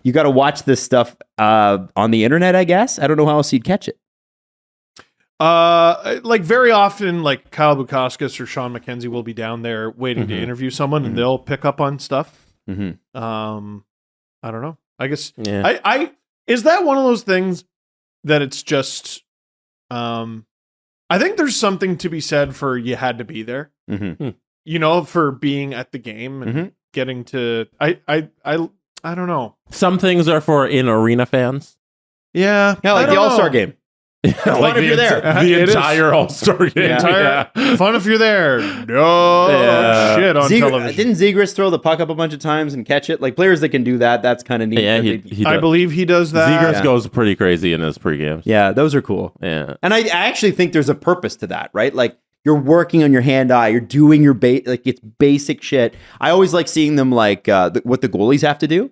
you got to watch this stuff on the internet, I guess. I don't know how else you'd catch it. Like very often, like Kyle Bukauskas or Sean McKenzie will be down there waiting to interview someone, and they'll pick up on stuff. I don't know. I guess is that one of those things that it's just I think there's something to be said for you had to be there. For being at the game and getting to I don't know. Some things are for in-arena fans. Yeah, like the All-Star game. Like if you're there. The entire All-Star game. Fun if you're there. No shit on television. Didn't Zegras throw the puck up a bunch of times and catch it? Like players that can do that, that's kind of neat. Yeah, I believe he does that. Zegras goes pretty crazy in his pre-games. Yeah, those are cool. Yeah. And I actually think there's a purpose to that, right? Like you're working on your hand-eye, you're doing your it's basic shit. I always like seeing them like what the goalies have to do.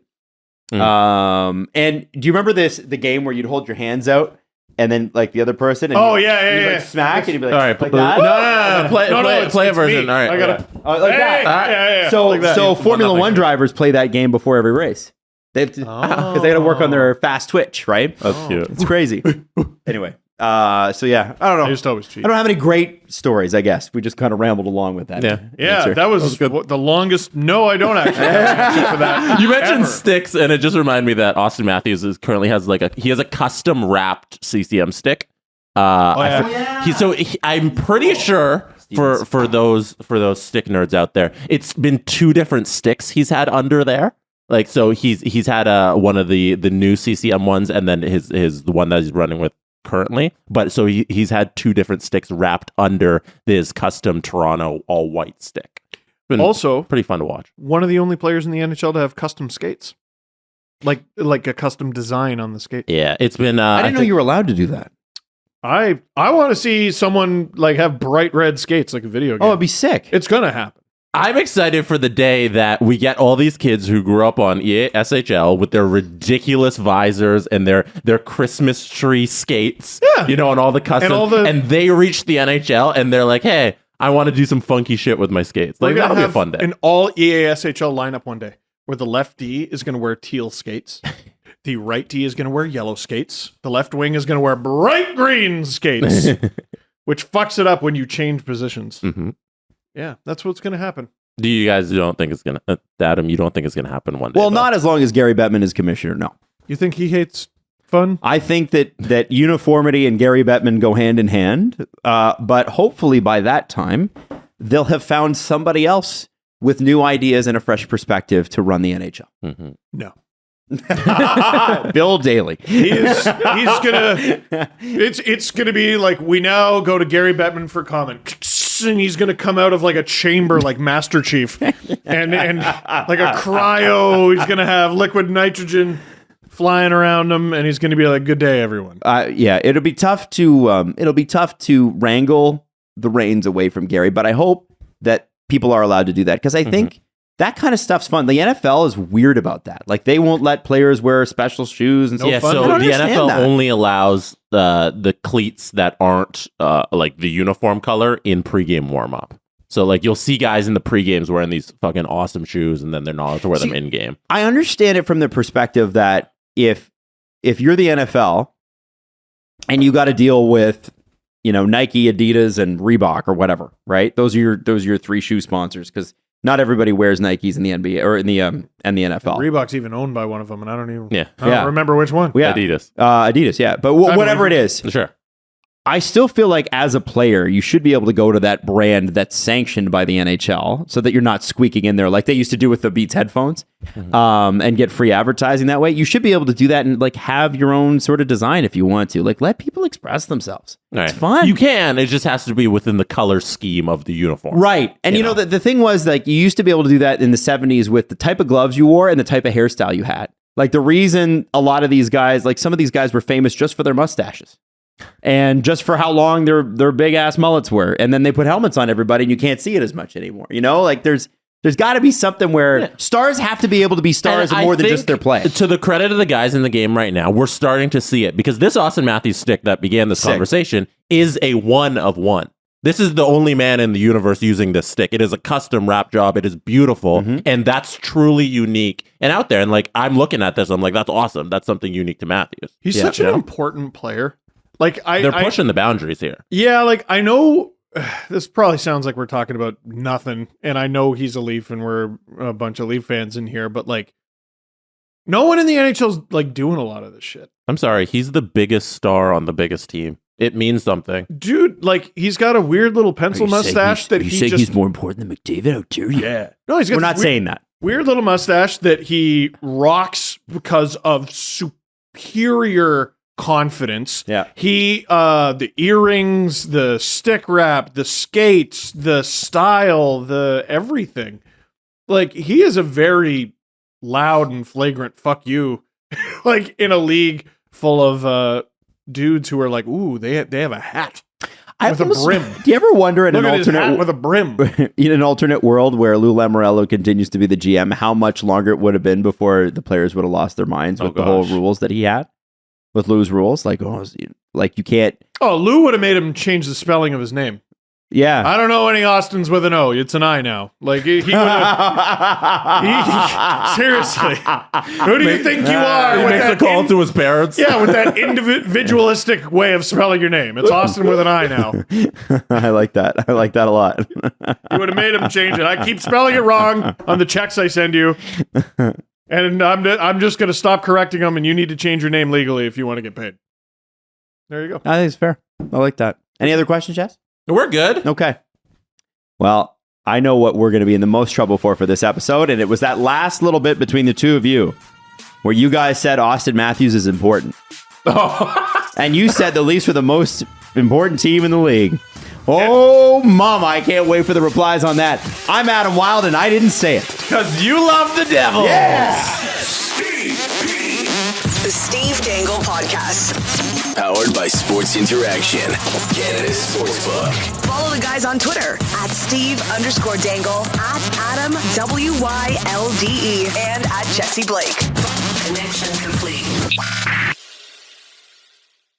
And do you remember the game where you'd hold your hands out? And then, like, the other person. And you'd smack, and you'd be like, all right, like that? Play a version. Me. All right. I gotta, like that. Yeah. So, like that. so Formula One drivers play that game before every race. They have to, because they got to work on their fast twitch, right? That's cute. It's crazy. Anyway, so yeah, I don't know. I just always cheat. I don't have any great stories, I guess. We just kind of rambled along with that. Yeah, that was the longest. No, I don't actually have an answer for that. You mentioned sticks, and it just reminded me that Auston Matthews currently has he has a custom wrapped CCM stick. I'm pretty sure for those stick nerds out there, it's been 2 different sticks he's had under there. Like, so he's had one of the new CCM ones, and then the one that he's running with currently. But so he's had 2 different sticks wrapped under his custom Toronto all white stick. Been also pretty fun to watch. One of the only players in the NHL to have custom skates, like a custom design on the skate. Yeah, it's been. I didn't know you were allowed to do that. I want to see someone like have bright red skates like a video game. Oh, it'd be sick. It's gonna happen. I'm excited for the day that we get all these kids who grew up on SHL with their ridiculous visors and their Christmas tree skates, and all the custom, and they reach the NHL and they're like, hey, I want to do some funky shit with my skates. Like, that'll be a fun day. An all EASHL lineup one day where the left D is going to wear teal skates. The right D is going to wear yellow skates. The left wing is going to wear bright green skates, which fucks it up when you change positions. Yeah, that's what's going to happen. Do you guys don't think it's going to, Adam, you don't think it's going to happen one day? Well, not as long as Gary Bettman is commissioner, no. You think he hates fun? I think that uniformity and Gary Bettman go hand in hand, but hopefully by that time, they'll have found somebody else with new ideas and a fresh perspective to run the NHL. No. Bill Daly. He's gonna. It's gonna be like we now go to Gary Bettman for comment, and he's gonna come out of like a chamber like Master Chief, and like a cryo. He's gonna have liquid nitrogen flying around him, and he's gonna be like, "Good day, everyone." Yeah, it'll be tough to wrangle the reins away from Gary, but I hope that people are allowed to do that because I think. That kind of stuff's fun. The NFL is weird about that. Like they won't let players wear special shoes and stuff. Yeah, so the NFL only allows the cleats that aren't like the uniform color in pregame warm up. So like you'll see guys in the pregames wearing these fucking awesome shoes, and then they're not allowed to wear them in game. I understand it from the perspective that if you're the NFL and you got to deal with Nike, Adidas, and Reebok or whatever, right? Those are your 3 shoe sponsors, because not everybody wears Nikes in the NBA or in the NFL. Reebok's even owned by one of them, and I don't Yeah. remember which one. Yeah. Adidas, yeah. But whatever it is, Sure. I still feel like as a player, you should be able to go to that brand that's sanctioned by the NHL so that you're not squeaking in there like they used to do with the Beats headphones, and get free advertising that way. You should be able to do that and like have your own sort of design if you want to. Like, let people express themselves. Right. It's fun. You can. It just has to be within the color scheme of the uniform. Right. And the thing was, like, you used to be able to do that in the 70s with the type of gloves you wore and the type of hairstyle you had. Like, the reason a lot of these guys, like some of these guys were famous just for their mustaches. And just for how long their big ass mullets were, and then they put helmets on everybody, and you can't see it as much anymore. Like there's got to be something where stars have to be able to be stars more than just their play. To the credit of the guys in the game right now, we're starting to see it, because this Auston Matthews stick that began this conversation is a 1 of 1. This is the only man in the universe using this stick. It is a custom wrap job. It is beautiful, and that's truly unique and out there. And like, I'm looking at this, I'm like, that's awesome. That's something unique to Matthews. He's such an important player. Like they're pushing the boundaries here. Yeah, like I know this probably sounds like we're talking about nothing, and I know he's a Leaf and we're a bunch of Leaf fans in here, but like no one in the NHL's like doing a lot of this shit. I'm sorry, he's the biggest star on the biggest team. It means something. Dude, like he's got a weird little pencil mustache that he just... he's more important than McDavid? How dare you? Yeah. No, he's got We're not saying that. Weird little mustache that he rocks because of superior confidence. Yeah. He the earrings, the stick wrap, the skates, the style, the everything. Like, he is a very loud and flagrant fuck you. Like, in a league full of dudes who are like, ooh, they have a hat with a brim. Do you ever wonder in Look an at his hat alternate with a brim? In an alternate world where Lou Lamoriello continues to be the GM, how much longer it would have been before the players would have lost their minds with the whole rules that he had? With Lou's rules, like you can't. Oh, Lou would have made him change the spelling of his name. Yeah, I don't know any Austons with an O. It's an I now. Like he would have. Seriously, who do you think you are? He makes a call to his parents. Yeah, with that individualistic way of spelling your name. It's Auston with an I now. I like that. I like that a lot. You would have made him change it. I keep spelling it wrong on the checks I send you. And I'm just going to stop correcting them, and you need to change your name legally if you want to get paid. There you go. I think it's fair. I like that. Any other questions, Jess? We're good. Okay. Well, I know what we're going to be in the most trouble for this episode, and it was that last little bit between the two of you where you guys said Auston Matthews is important. And you said the Leafs were the most important team in the league. Oh, mama, I can't wait for the replies on that. I'm Adam Wilde, and I didn't say it. Because you love the devil. Yes! The Steve Dangle Podcast. Powered by Sports Interaction, Canada's Sportsbook. Follow the guys on Twitter at Steve_Dangle, at Adam WYLDE, and at Jesse Blake. Connection complete.